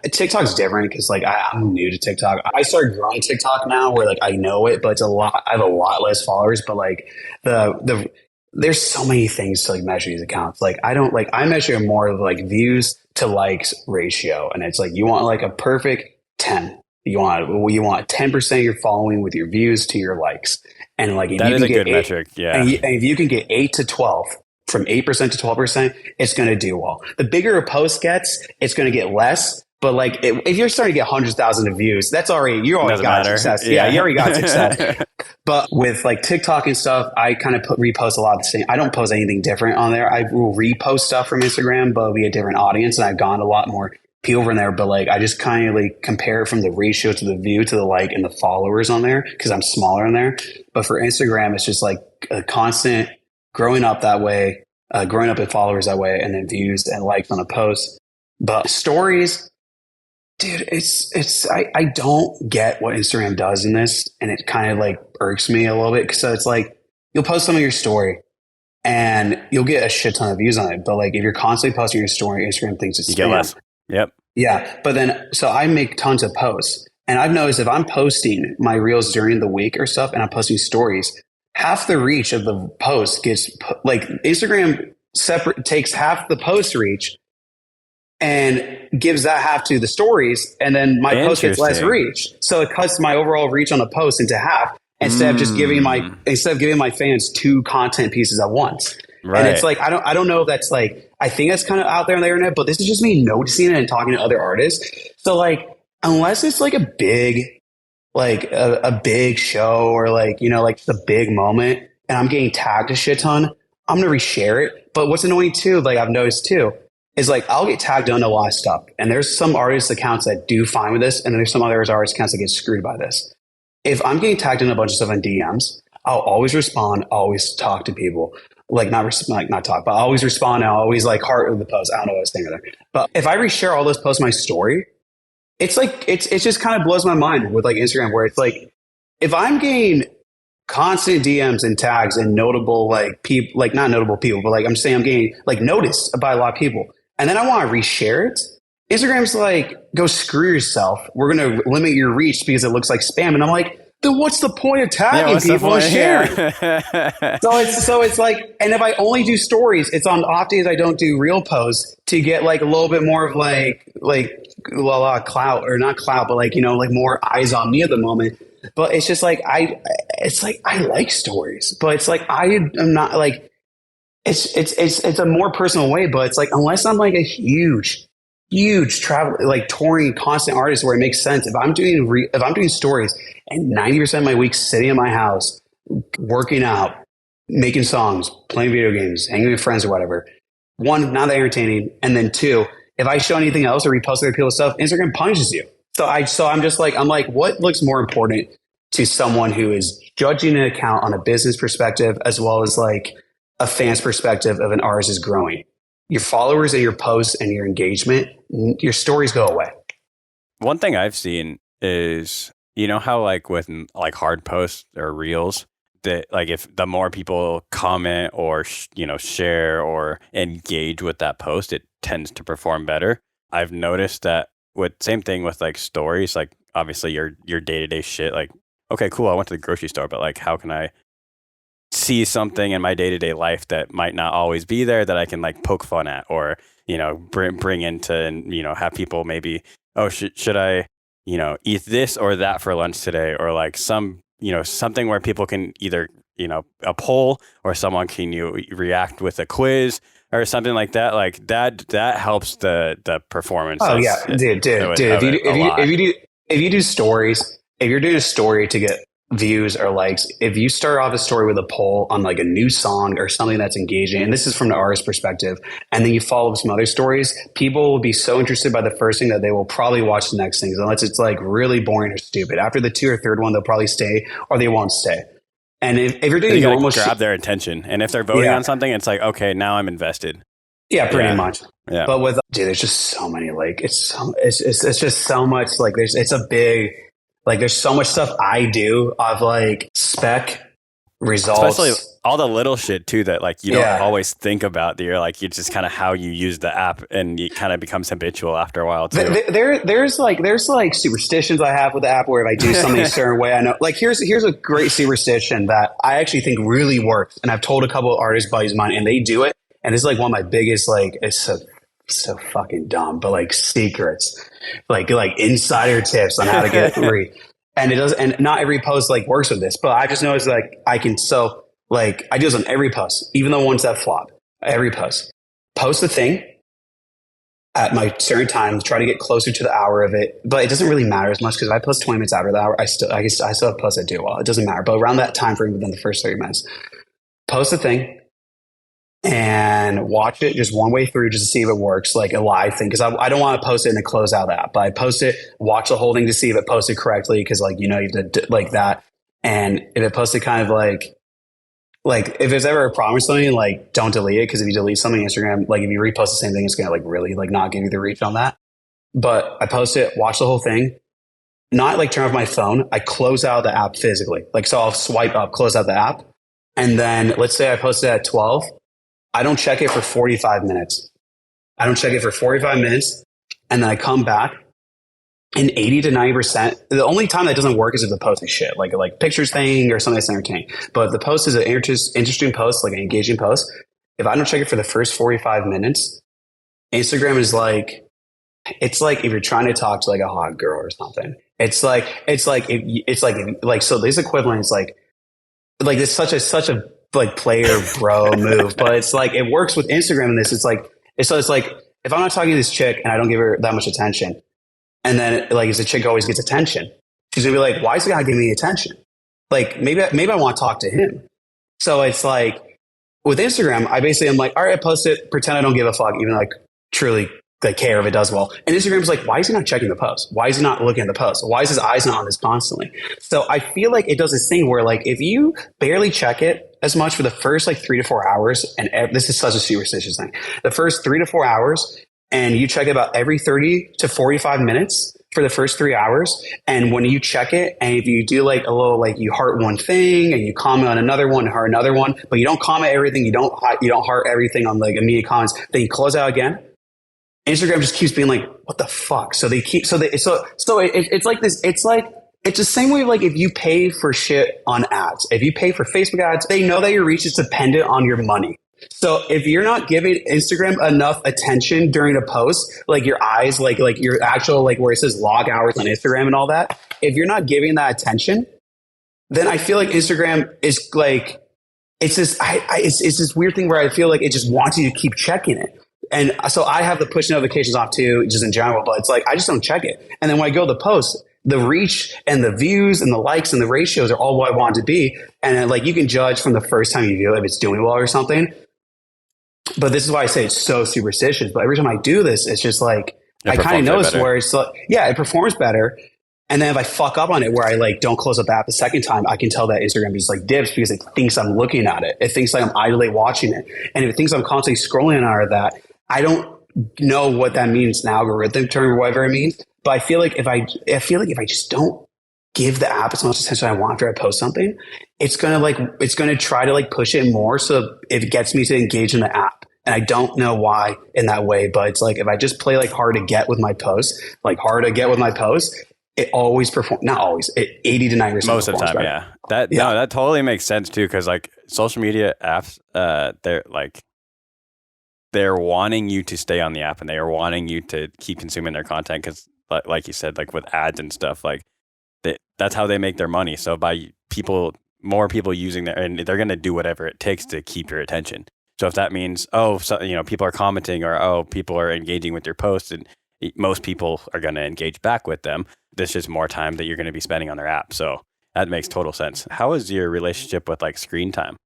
TikTok's different because like I'm new to TikTok. I started growing TikTok now where like I know it, but it's a lot. I have a lot less followers, but like there's so many things to like measure these accounts. Like I measure more of like views to likes ratio, and it's like you want like a perfect 10. You want 10% of your following with your views to your likes, and like if that you is can a get good metric. Yeah, and if you can get 8 to 12. From 8% to 12%, it's going to do well. The bigger a post gets, it's going to get less. But like, if you're starting to get 100,000 of views, you already got success. Yeah, you already got success. But with like TikTok and stuff, I kind of repost a lot of the same. I don't post anything different on there. I will repost stuff from Instagram, but it'll be a different audience, and I've gone a lot more people from there. But like, I just kind of like compare from the ratio to the view to the like and the followers on there because I'm smaller on there. But for Instagram, it's just like a constant. Growing up that way, growing up with followers that way, and then views and likes on a post. But stories, dude, I don't get what Instagram does in this, and it kind of like irks me a little bit. So it's like you'll post some of your story, and you'll get a shit ton of views on it. But like if you're constantly posting your story, Instagram thinks it's you get less. Yep. Yeah, but then so I make tons of posts, and I've noticed if I'm posting my reels during the week or stuff, and I'm posting stories. Half the reach of the post gets like Instagram takes half the post reach and gives that half to the stories, and then my post gets less reach. So it cuts my overall reach on the post into half instead of just giving my fans 2 content pieces at once. Right. And it's like I don't know if that's like I think that's kind of out there on the internet, but this is just me noticing it and talking to other artists. So like unless it's like a big a big show or like, you know, like the big moment and I'm getting tagged a shit ton, I'm going to reshare it. But what's annoying too, like I've noticed too, is like I'll get tagged on a lot of stuff. And there's some artist accounts that do fine with this. And then there's some other artist accounts that get screwed by this. If I'm getting tagged in a bunch of stuff on DMs, I'll always respond, always talk to people. Like not talk, but I'll always respond. I'll always like heart the post. I don't know what I was thinking there. But if I reshare all those posts in my story, it's like it's just kind of blows my mind with like Instagram where it's like if I'm getting constant DMs and tags and notable like people, like not notable people, but like I'm saying I'm getting like noticed by a lot of people, and then I want to reshare it. Instagram's like, go screw yourself. We're going to limit your reach because it looks like spam. And I'm like, then what's the point of tagging people and sharing? So it's like, and if I only do stories, it's on off days I don't do real posts to get like a little bit more of like clout, or not clout, but like, you know, like more eyes on me at the moment. But it's just like, I like stories, but it's like, I am not like, it's a more personal way, but it's like, unless I'm like a huge travel, like touring constant artist where it makes sense. If I'm doing stories and 90% of my week's sitting in my house, working out, making songs, playing video games, hanging with friends or whatever. One, not that entertaining. And then two, if I show anything else or repost other people's stuff, Instagram punishes you. So I'm just like, what looks more important to someone who is judging an account on a business perspective as well as like a fan's perspective of an artist is growing? Your followers and your posts and your engagement, your stories go away. One thing I've seen is, you know how like with like hard posts or reels, that like if the more people comment or share or engage with that post, it tends to perform better. I've noticed that with same thing with like stories, like obviously your day-to-day shit, like, okay, cool, I went to the grocery store, but like how can I see something in my day-to-day life that might not always be there that I can like poke fun at or, bring into and, have people maybe, oh, should I, eat this or that for lunch today? Or like something where people can either, a poll or someone can react with a quiz or something like that. Like that helps the performance. Oh yeah, dude. If you do stories, if you're doing a story to get views or likes, if you start off a story with a poll on like a new song or something that's engaging, and this is from the artist perspective, and then you follow up some other stories, people will be so interested by the first thing that they will probably watch the next things, unless it's like really boring or stupid. After the 2 or third one, they'll probably stay or they won't stay. And if you're doing normal grab their attention, and if they're voting on something, it's like, okay, now I'm invested. Yeah, pretty much. Yeah. But with there's just so many it's just so much like it's a big. Like there's so much stuff I do of like spec results. Especially all the little shit too that like you don't always think about, that you're like, it's just kind of how you use the app, and it kind of becomes habitual after a while too. There's like superstitions I have with the app where if I do something a certain way, I know like here's a great superstition that I actually think really works. And I've told a couple of artist buddies of mine and they do it. And this is like one of my biggest, like, it's so fucking dumb, but like secrets, like insider tips on how to get free. And and not every post like works with this, but I just noticed like I do this on every post, even the ones that flop. Every post a thing at my certain time, try to get closer to the hour of it, but it doesn't really matter as much because if I post 20 minutes after the hour, I still have posts that do well. It doesn't matter, but around that time frame within the first 30 minutes, post a thing. And watch it just one way through just to see if it works, like a live thing. Because I don't want to post it and then close out the app. But I post it, watch the whole thing to see if it posted correctly. Because like, you have to like that. And if it posted kind of like if it's ever a problem or something, like don't delete it. Because if you delete something, Instagram, like if you repost the same thing, it's going to like really like not give you the reach on that. But I post it, watch the whole thing. Not like turn off my phone. I close out the app physically. Like, so I'll swipe up, close out the app. And then let's say I posted at 12. I don't check it for 45 minutes. And then I come back, and 80 to 90%, the only time that doesn't work is if the post is shit, like pictures thing or something that's entertaining. But if the post is an interesting post, like an engaging post, if I don't check it for the first 45 minutes, Instagram is like, it's like if you're trying to talk to like a hot girl or something. So this equivalent is like it's such a like player bro move, but it's like it works with Instagram in this. It's like if I'm not talking to this chick and I don't give her that much attention, and then like if the chick always gets attention, she's gonna be like, why is the guy giving me attention? Like maybe I want to talk to him. So it's like with Instagram, I'm like, all right, I post it, pretend I don't give a fuck, even like truly like care if it does well. And Instagram's like, why is he not checking the post? Why is he not looking at the post? Why is his eyes not on this constantly? So I feel like it does this thing where like if you barely check it as much for the first like 3 to 4 hours, and this is such a superstitious thing, the first 3 to 4 hours, and you check it about every 30 to 45 minutes for the first 3 hours. And when you check it, and if you do like a little, like you heart one thing and you comment on another one, heart another one, but you don't comment everything, you don't heart everything on like immediate comments, then you close out again. Instagram just keeps being like, what the fuck? So it's like this. It's the same way, like if you pay for shit on ads, if you pay for Facebook ads, they know that your reach is dependent on your money. So if you're not giving Instagram enough attention during a post, like your eyes, like your actual, like where it says log hours on Instagram and all that, if you're not giving that attention, then I feel like Instagram is like, it's this weird thing where I feel like it just wants you to keep checking it. And so I have the push notifications off too, just in general, but it's like, I just don't check it. And then when I go to the post, the reach and the views and the likes and the ratios are all what I want it to be. And then, like, you can judge from the first time you view it if it's doing well or something. But this is why I say it's so superstitious. But every time I do this, it's just like, I kind of notice where it's like, yeah, it performs better. And then if I fuck up on it where I like don't close up the app the second time, I can tell that Instagram just like dips because it thinks I'm looking at it. It thinks like I'm idly watching it. And if it thinks I'm constantly scrolling on that, I don't know what that means in algorithm term or whatever it means. But I feel like if I just don't give the app as much attention I want after I post something, it's gonna try to like push it more so it gets me to engage in the app. And I don't know why in that way, but it's like if I just play like hard to get with my posts, it always performs. Not always. 80 to 90%. Most of the time, better. Yeah. No, that totally makes sense too, because like social media apps, they're wanting you to stay on the app and they are wanting you to keep consuming their content because, like you said, like with ads and stuff, like that's how they make their money. So by more people using and they're going to do whatever it takes to keep your attention. So if that means, people are commenting or, people are engaging with your posts and most people are going to engage back with them, there's just more time that you're going to be spending on their app. So that makes total sense. How is your relationship with like screen time?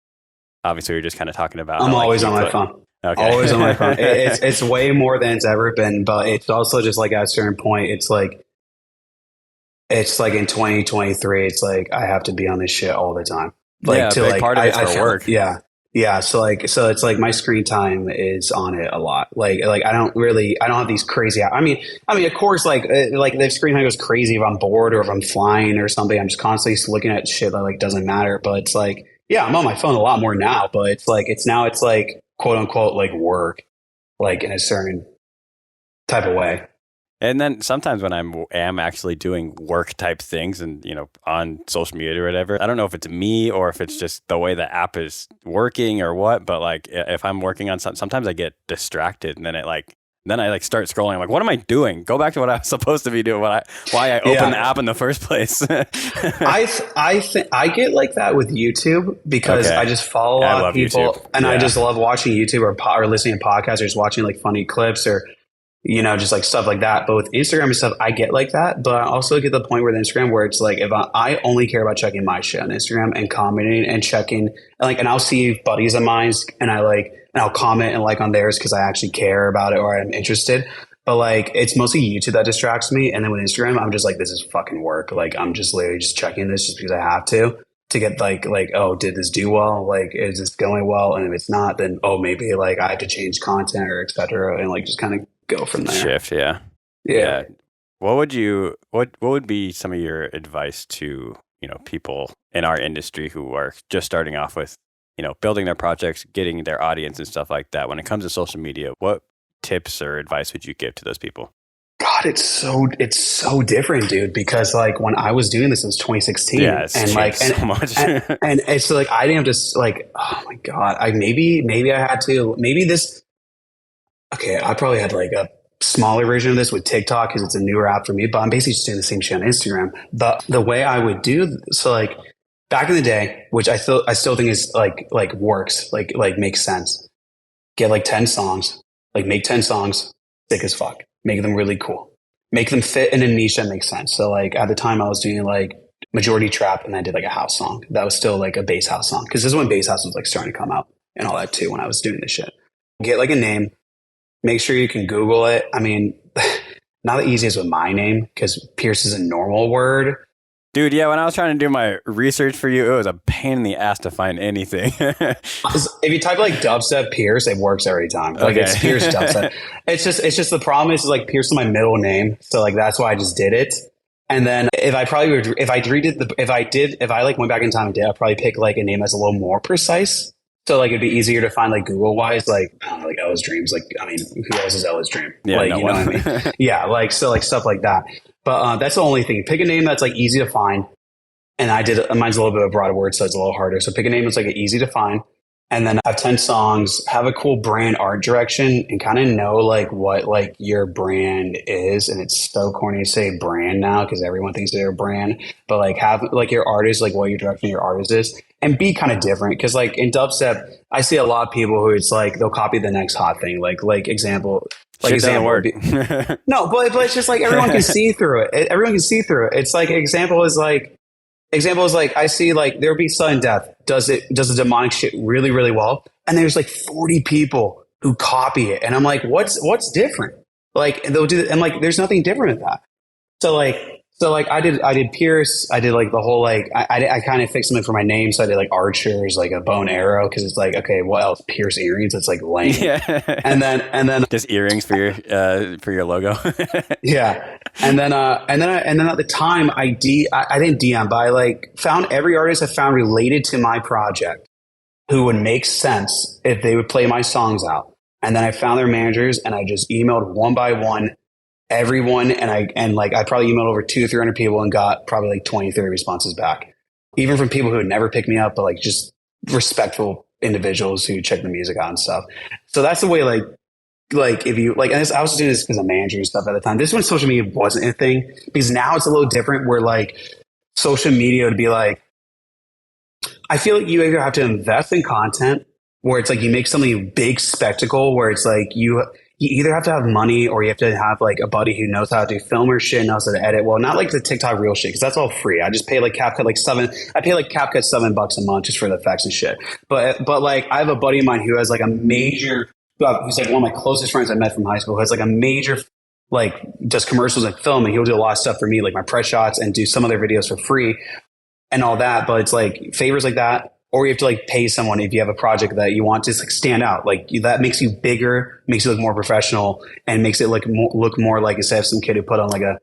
Obviously, you're just kind of talking about. I'm always on my phone. Okay. Always on my phone. It's way more than it's ever been, but it's also just like at a certain point, it's like in 2023, it's like I have to be on this shit all the time. Like part of it's for work. Yeah. Yeah. So it's like my screen time is on it a lot. Like I don't have these crazy, I mean, of course, like the screen time goes crazy if I'm bored or if I'm flying or something. I'm just constantly looking at shit that like doesn't matter. But it's like, yeah, I'm on my phone a lot more now, but it's like quote unquote, like work, like in a certain type of way. And then sometimes when I am actually doing work type things and, on social media or whatever, I don't know if it's me or if it's just the way the app is working or what, but like if I'm working on something, sometimes I get distracted and then I start scrolling. I'm like, what am I doing? Go back to what I was supposed to be doing, why I opened the app in the first place. I get like that with YouTube because I just follow a lot of people YouTube. And I just love watching YouTube or listening to podcasts or just watching like funny clips or just like stuff like that. But with Instagram and stuff, I get like that. But I also get the point where Instagram where it's like, if I only care about checking my shit on Instagram and commenting and checking and I'll see buddies of mine and I'll comment and like on theirs because I actually care about it or I'm interested. But like, it's mostly YouTube that distracts me. And then with Instagram, I'm just like, this is fucking work. Like, I'm just literally just checking this just because I have to get like, oh, did this do well? Like, is this going well? And if it's not, then, maybe like I have to change content or et cetera. And like, just kind of go from there. Shift, yeah. What would be some of your advice to people in our industry who are just starting off with building their projects, getting their audience and stuff like that? When it comes to social media, what tips or advice would you give to those people? God, it's so different, dude. Because like when I was doing this, it was 2016, and like so much, and it's like I didn't have to like, oh my God, maybe I had to this. Okay, I probably had like a smaller version of this with TikTok because it's a newer app for me, but I'm basically just doing the same shit on Instagram. But the way I would do, so like back in the day, which I still think is like works, like makes sense. Get like 10 songs, like make 10 songs, thick as fuck, make them really cool, make them fit in a niche that makes sense. So like at the time I was doing like majority trap and I did like a house song. That was still like a bass house song because this is when bass house was like starting to come out and all that too when I was doing this shit. Get like a name. Make sure you can Google it. I mean, not the easiest with my name because Pierce is a normal word. Dude, yeah, when I was trying to do my research for you, it was a pain in the ass to find anything. If you type like dubstep Pierce, it works every time. Like It's Pierce dubstep. It's just the problem is like Pierce is my middle name. So like that's why I just did it. And then if I went back in time and did, I'd probably pick like a name that's a little more precise. So like it'd be easier to find like Google wise, like I don't know, like Ella's Dreams. Like I mean, who else is Ella's Dream? Yeah, like no you know one. what I mean? Yeah, like so like stuff like that. But that's the only thing. Pick a name that's like easy to find. And mine's a little bit of a broader word, so it's a little harder. So pick a name that's like easy to find. And then have 10 songs, have a cool brand art direction and kind of know like what like your brand is. And it's so corny to say brand now because everyone thinks they're a brand, but like have like your artist, like what your direction of your artist is and be kind of different. Cause like in dubstep, I see a lot of people who it's like, they'll copy the next hot thing. Like example, like Shit example. Work. No, but it's just like everyone can see through it. Everyone can see through it. It's like example is like, example is like I see like there'll be sudden death does the demonic shit really really well, and there's like 40 people who copy it, and I'm like, what's different? Like they'll do, and like there's nothing different with that. So like I did Pierce. I did like the whole like I kind of fixed something for my name. So I did like archers, like a bow and arrow, because it's like, okay, what else? Pierce earrings. It's like lame. Yeah. And then just earrings for your logo. yeah. And then at the time I didn't DM, but I like found every artist I found related to my project who would make sense if they would play my songs out. And then I found their managers and I just emailed one by one everyone, and I probably emailed over 200 or 300 people and got probably like 20, 30 responses back, even from people who had never picked me up, but like just respectful individuals who check the music out and stuff. So that's the way like if you like, and I was doing this because I'm managing stuff at the time. This is when social media wasn't a thing, because now it's a little different where like social media would be like, I feel like you either have to invest in content where it's like you make something a big spectacle where it's like you either have to have money or you have to have like a buddy who knows how to do film or shit, knows how to edit. Well, not like the TikTok real shit, because that's all free. I just pay like CapCut I pay like CapCut $7 a month just for the effects and shit. But like I have a buddy of mine who has like a major, who's like one of my closest friends I met from high school, who has like a major, like does commercials and film, and he'll do a lot of stuff for me, like my press shots, and do some of their videos for free and all that. But it's like favors like that. Or you have to like pay someone if you have a project that you want to just like stand out. Like that makes you bigger, makes you look more professional, and makes it like look more like instead of some kid who put on like a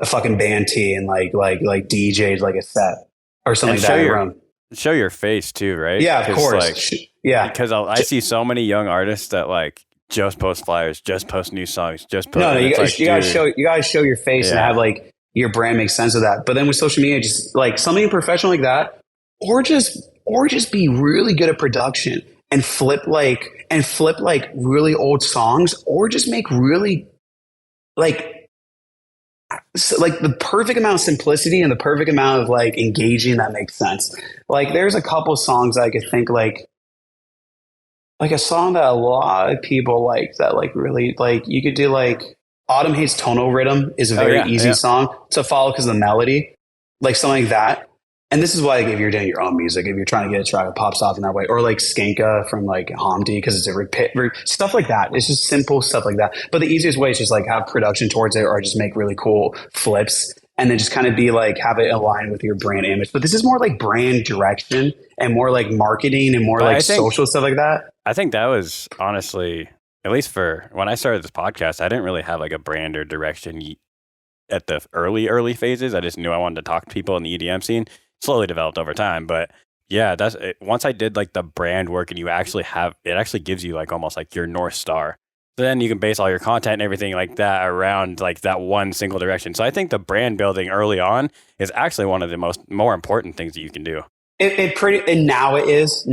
fucking band tee and like DJ'd like a set or something and like that. Show your face too, right? Yeah, of course. Like, yeah, because I see so many young artists that like just post flyers, just post new songs, just post. No, you gotta show your face and have like your brand make sense of that. But then with social media, just like something professional like that, or just be really good at production and flip like really old songs, or just make really like the perfect amount of simplicity and the perfect amount of like engaging that makes sense. Like there's a couple songs I could think like a song that a lot of people like that like really like you could do like Autumn Hates Tonal Rhythm is a very easy song to follow because of the melody, like something like that. And this is why, like, if you're doing your own music, if you're trying to get a track that pops off in that way, or like Skanka from like Hamdi, because it's a stuff like that. It's just simple stuff like that. But the easiest way is just like have production towards it, or just make really cool flips, and then just kind of be like have it align with your brand image. But this is more like brand direction and more like marketing and more like social stuff like that. I think that was honestly, at least for when I started this podcast, I didn't really have like a brand or direction at the early phases. I just knew I wanted to talk to people in the EDM scene. Slowly developed over time, but yeah, that's it. Once I did like the brand work, and you actually have it, actually gives you like almost like your North Star. So then you can base all your content and everything like that around like that one single direction. So I think the brand building early on is actually one of the more important things that you can do. Now it is.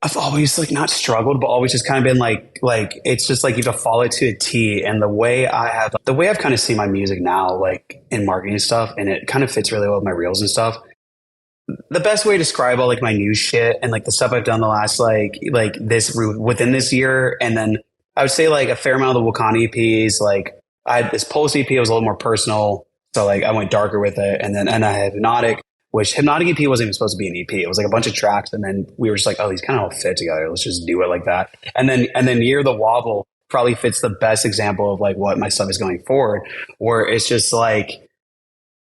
I've always like not struggled, but always just kind of been like it's just like you have to follow it to a T. And the way I've kind of seen my music now, like in marketing stuff, and it kind of fits really well with my reels and stuff. The best way to describe all like my new shit and like the stuff I've done the last like this within this year, and then I would say like a fair amount of the Wakanda EPs. Like I had this Pulse EP was a little more personal, so like I went darker with it, and I had Hypnotic, which Hypnotic EP wasn't even supposed to be an EP. It was like a bunch of tracks, and then we were just like, oh, these kind of all fit together. Let's just do it like that. And then Year the Wobble probably fits the best example of like what my stuff is going forward, where it's just like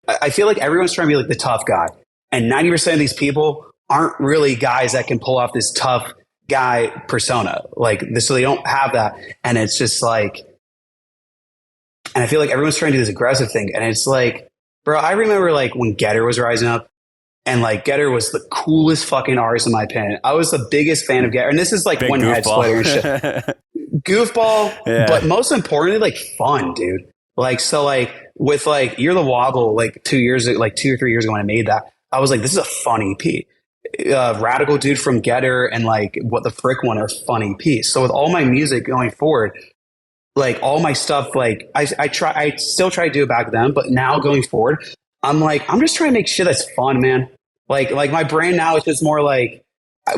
I feel like everyone's trying to be like the tough guy. And 90% of these people aren't really guys that can pull off this tough guy persona. Like this, so they don't have that. And it's just like, and I feel like everyone's trying to do this aggressive thing. And it's like, bro, I remember like when Getter was rising up, and like Getter was the coolest fucking artist in my opinion. I was the biggest fan of Getter. And this is like one head splitter and shit. Goofball, yeah. But most importantly, like fun, dude. Like, so like with like Year the Wobble, like 2 or 3 years ago when I made that, I was like, this is a fun EP. Radical Dude from Getter and like What the Frick one are fun EPs. So with all my music going forward, like all my stuff, like I still try to do it back then, but now going forward, I'm just trying to make shit that's fun, man. Like my brand now is just more like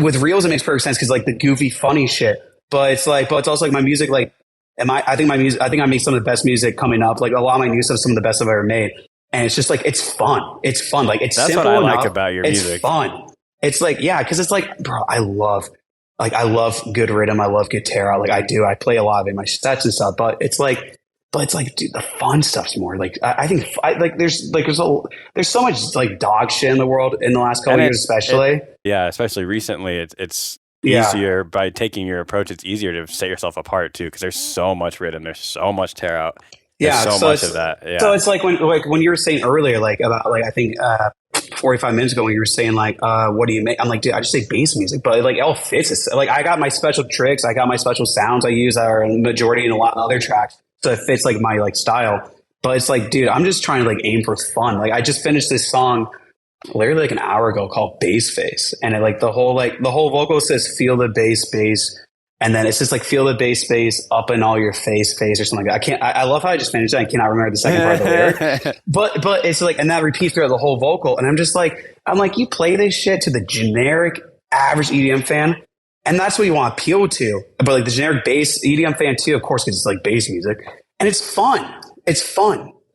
with reels, it makes perfect sense because like the goofy, funny shit. But it's also like my music, like I think I made some of the best music coming up. Like a lot of my new stuff, some of the best I've ever made. and it's just like it's fun. It's fun. Like it's That's simple what I enough. like about your music. It's fun. It's like because it's like, bro, I love good rhythm. I love guitar. Like I do. I play a lot of it in my sets and stuff. But it's like, dude, the fun stuff's more like I think there's so much like dog shit in the world in the last couple years, especially. Especially recently, it's Yeah. easier by taking your approach. It's easier to set yourself apart too, because there's so much rhythm, there's so much tear out, there's so much of that. Yeah. So it's like when you were saying earlier, like about like I think 45 minutes ago when you were saying like what do you make? I'm like, dude, I just say bass music, but like it all fits. It's like I got my special tricks, I got my special sounds I use that are in the majority in a lot of other tracks, so it fits like my like style. But it's like, dude, I'm just trying to like aim for fun. Like I just finished this song literally like an hour ago called Bass Face, and it like the whole vocal says feel the bass, and then it's just like feel the bass up in all your face or something like that. I love how I just finished it. I cannot remember the second part of the lyric, but it's like, and that repeats throughout the whole vocal, and I'm like you play this shit to the generic average EDM fan, and that's what you want to appeal to. But like the generic bass EDM fan too, of course, because it's like bass music, and it's fun.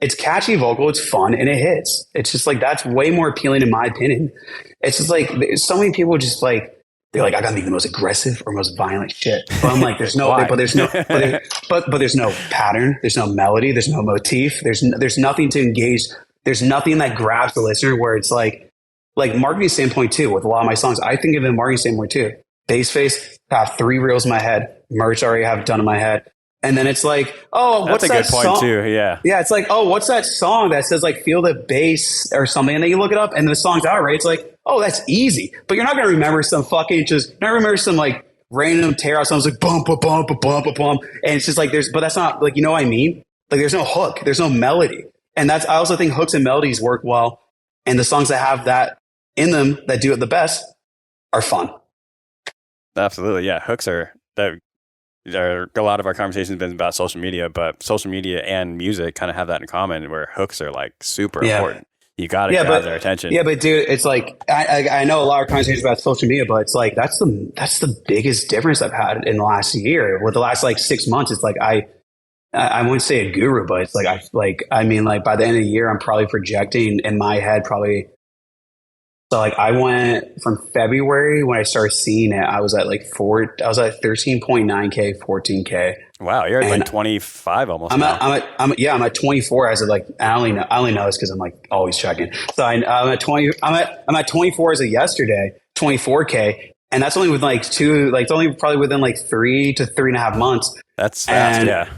It's catchy vocal, it's fun, and it hits. It's just like, that's way more appealing in my opinion. It's just like, so many people just like, they're like, I gotta be the most aggressive or most violent shit. But I'm like, there's no, but there's no pattern, there's no melody, there's no motif, there's nothing to engage. There's nothing that grabs the listener where it's like marketing standpoint too, with a lot of my songs, I think of it in marketing standpoint too. Bass Face, I have 3 reels in my head, merch I already have done in my head. And then it's like, oh, what's that song? That's a good point too, yeah. Yeah, it's like, oh, what's that song that says like feel the bass or something? And then you look it up and the song's out, right? It's like, oh, that's easy. But you're not going to remember some like random tear out songs like bump, bump, bump, bump, bump. And it's just like, but that's not like, you know what I mean? Like there's no hook, there's no melody. And I also think hooks and melodies work well. And the songs that have that in them that do it the best are fun. Absolutely. Yeah. Hooks are a lot of our conversations have been about social media, but social media and music kind of have that in common, where hooks are like super important. You got to grab their attention. Yeah, but dude, it's like I know a lot of conversations about social media, but it's like that's the biggest difference I've had in the last year. With the last like 6 months, it's like I wouldn't say a guru, but it's like I mean by the end of the year, I'm probably projecting in my head probably. So like I went from February when I started seeing it, I was at like 13.9K, 14K. Wow, you're at like 25 almost. I'm at 24 as of like, I only know this because I'm like always checking. So I'm at 24 as of yesterday, 24K. And that's only with it's only probably within like 3 to 3.5 months. That's fast, yeah.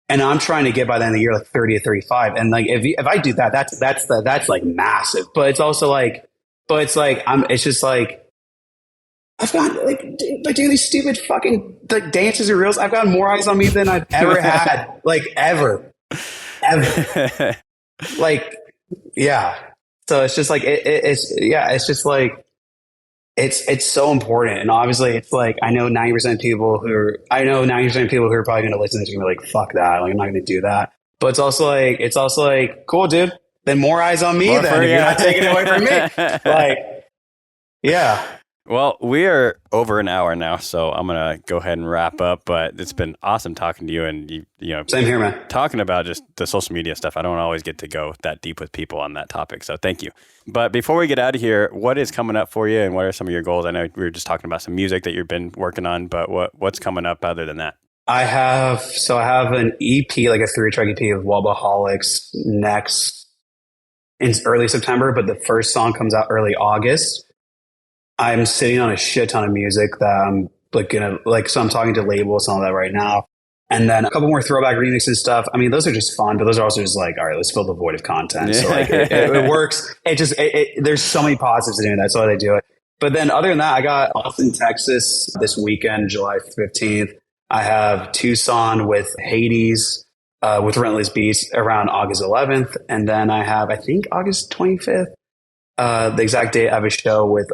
And I'm trying to get by the end of the year like 30 to 35. And like if I do that, that's like massive. But it's also like, it's just like, I've got like doing these stupid fucking like dances or reels. I've got more eyes on me than I've ever had, like ever. Like, yeah. So it's just like, it's just like, it's so important. And obviously it's like, I know 90% of people who are probably going to listen to this and be like, fuck that. Like, I'm not going to do that. But it's also like, cool, dude. Then more eyes on me. If you're not taking it away from me. Like, yeah. Well, we are over an hour now, so I'm gonna go ahead and wrap up. But it's been awesome talking to you, and you know, same here, man. Talking about just the social media stuff. I don't always get to go that deep with people on that topic, so thank you. But before we get out of here, what is coming up for you, and what are some of your goals? I know we were just talking about some music that you've been working on, but what's coming up other than that? I have an EP, like a 3-track EP of Wobaholics next. In early September, but the first song comes out early August. I'm sitting on a shit ton of music that I'm so I'm talking to labels and all that right now. And then a couple more throwback remixes and stuff. I mean, those are just fun, but those are also just like, all right, let's fill the void of content. So like it works. There's so many positives to doing that. That's why they do it. But then other than that, I got Austin, Texas this weekend, July 15th. I have Tucson with Hades, with Relentless Beats around August 11th. And then I have, I think, August 25th. The exact date, I have a show with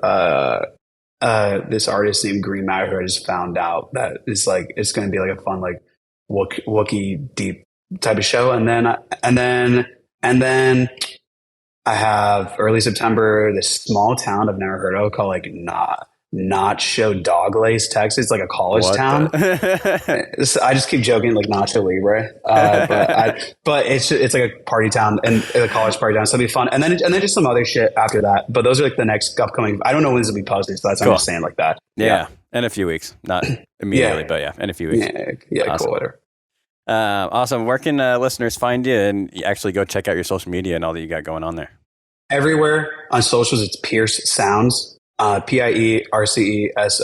this artist named Green Matter, who I just found out that is like, it's going to be like a fun, like Wookiee deep type of show. And then I have early September, this small town I've never heard of called like Nacho Doglace, Texas, like a college town. I just keep joking, like Nacho Libre, but it's like a party town and a college party town, so it'll be fun. And then just some other shit after that. But those are like the next upcoming. I don't know when this will be posted, so that's what I'm just saying like that. Yeah, in a few weeks, not immediately, but yeah, in a few weeks. Yeah, awesome. Cool. Whatever. Awesome. Where can listeners find you and actually go check out your social media and all that you got going on there? Everywhere on socials, it's Pierce Sounds. PIERCESOUNDS,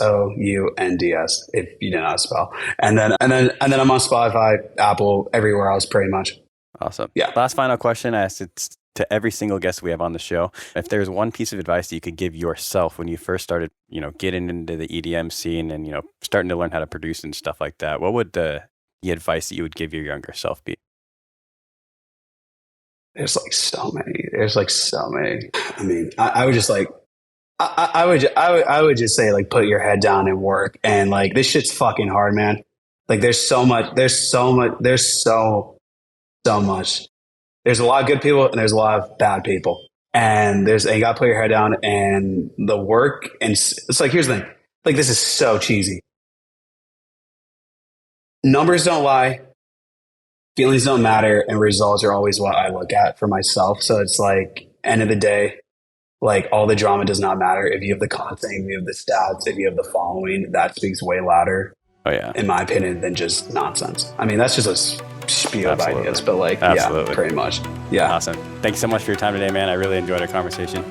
if you didn't know how to spell. And then I'm on Spotify, Apple, everywhere else pretty much. Awesome. Yeah. Last final question I asked it to every single guest we have on the show. If there's one piece of advice that you could give yourself when you first started, getting into the EDM scene and, starting to learn how to produce and stuff like that, what would the advice that you would give your younger self be? There's so many. I mean, I would just I would just say put your head down and work, and this shit's fucking hard, man. There's so much. There's so much. There's so much. There's a lot of good people and there's a lot of bad people, and you gotta put your head down and the work. And it's here's the thing. This is so cheesy. Numbers don't lie. Feelings don't matter, and results are always what I look at for myself. So it's end of the day. All the drama does not matter. If you have the content, if you have the stats, if you have the following, that speaks way louder, in my opinion, than just nonsense. I mean, that's just a spiel of ideas, but yeah, pretty much. Yeah. Awesome. Thank you so much for your time today, man. I really enjoyed our conversation.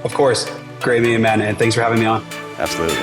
Of course. Great meeting, man. And thanks for having me on. Absolutely.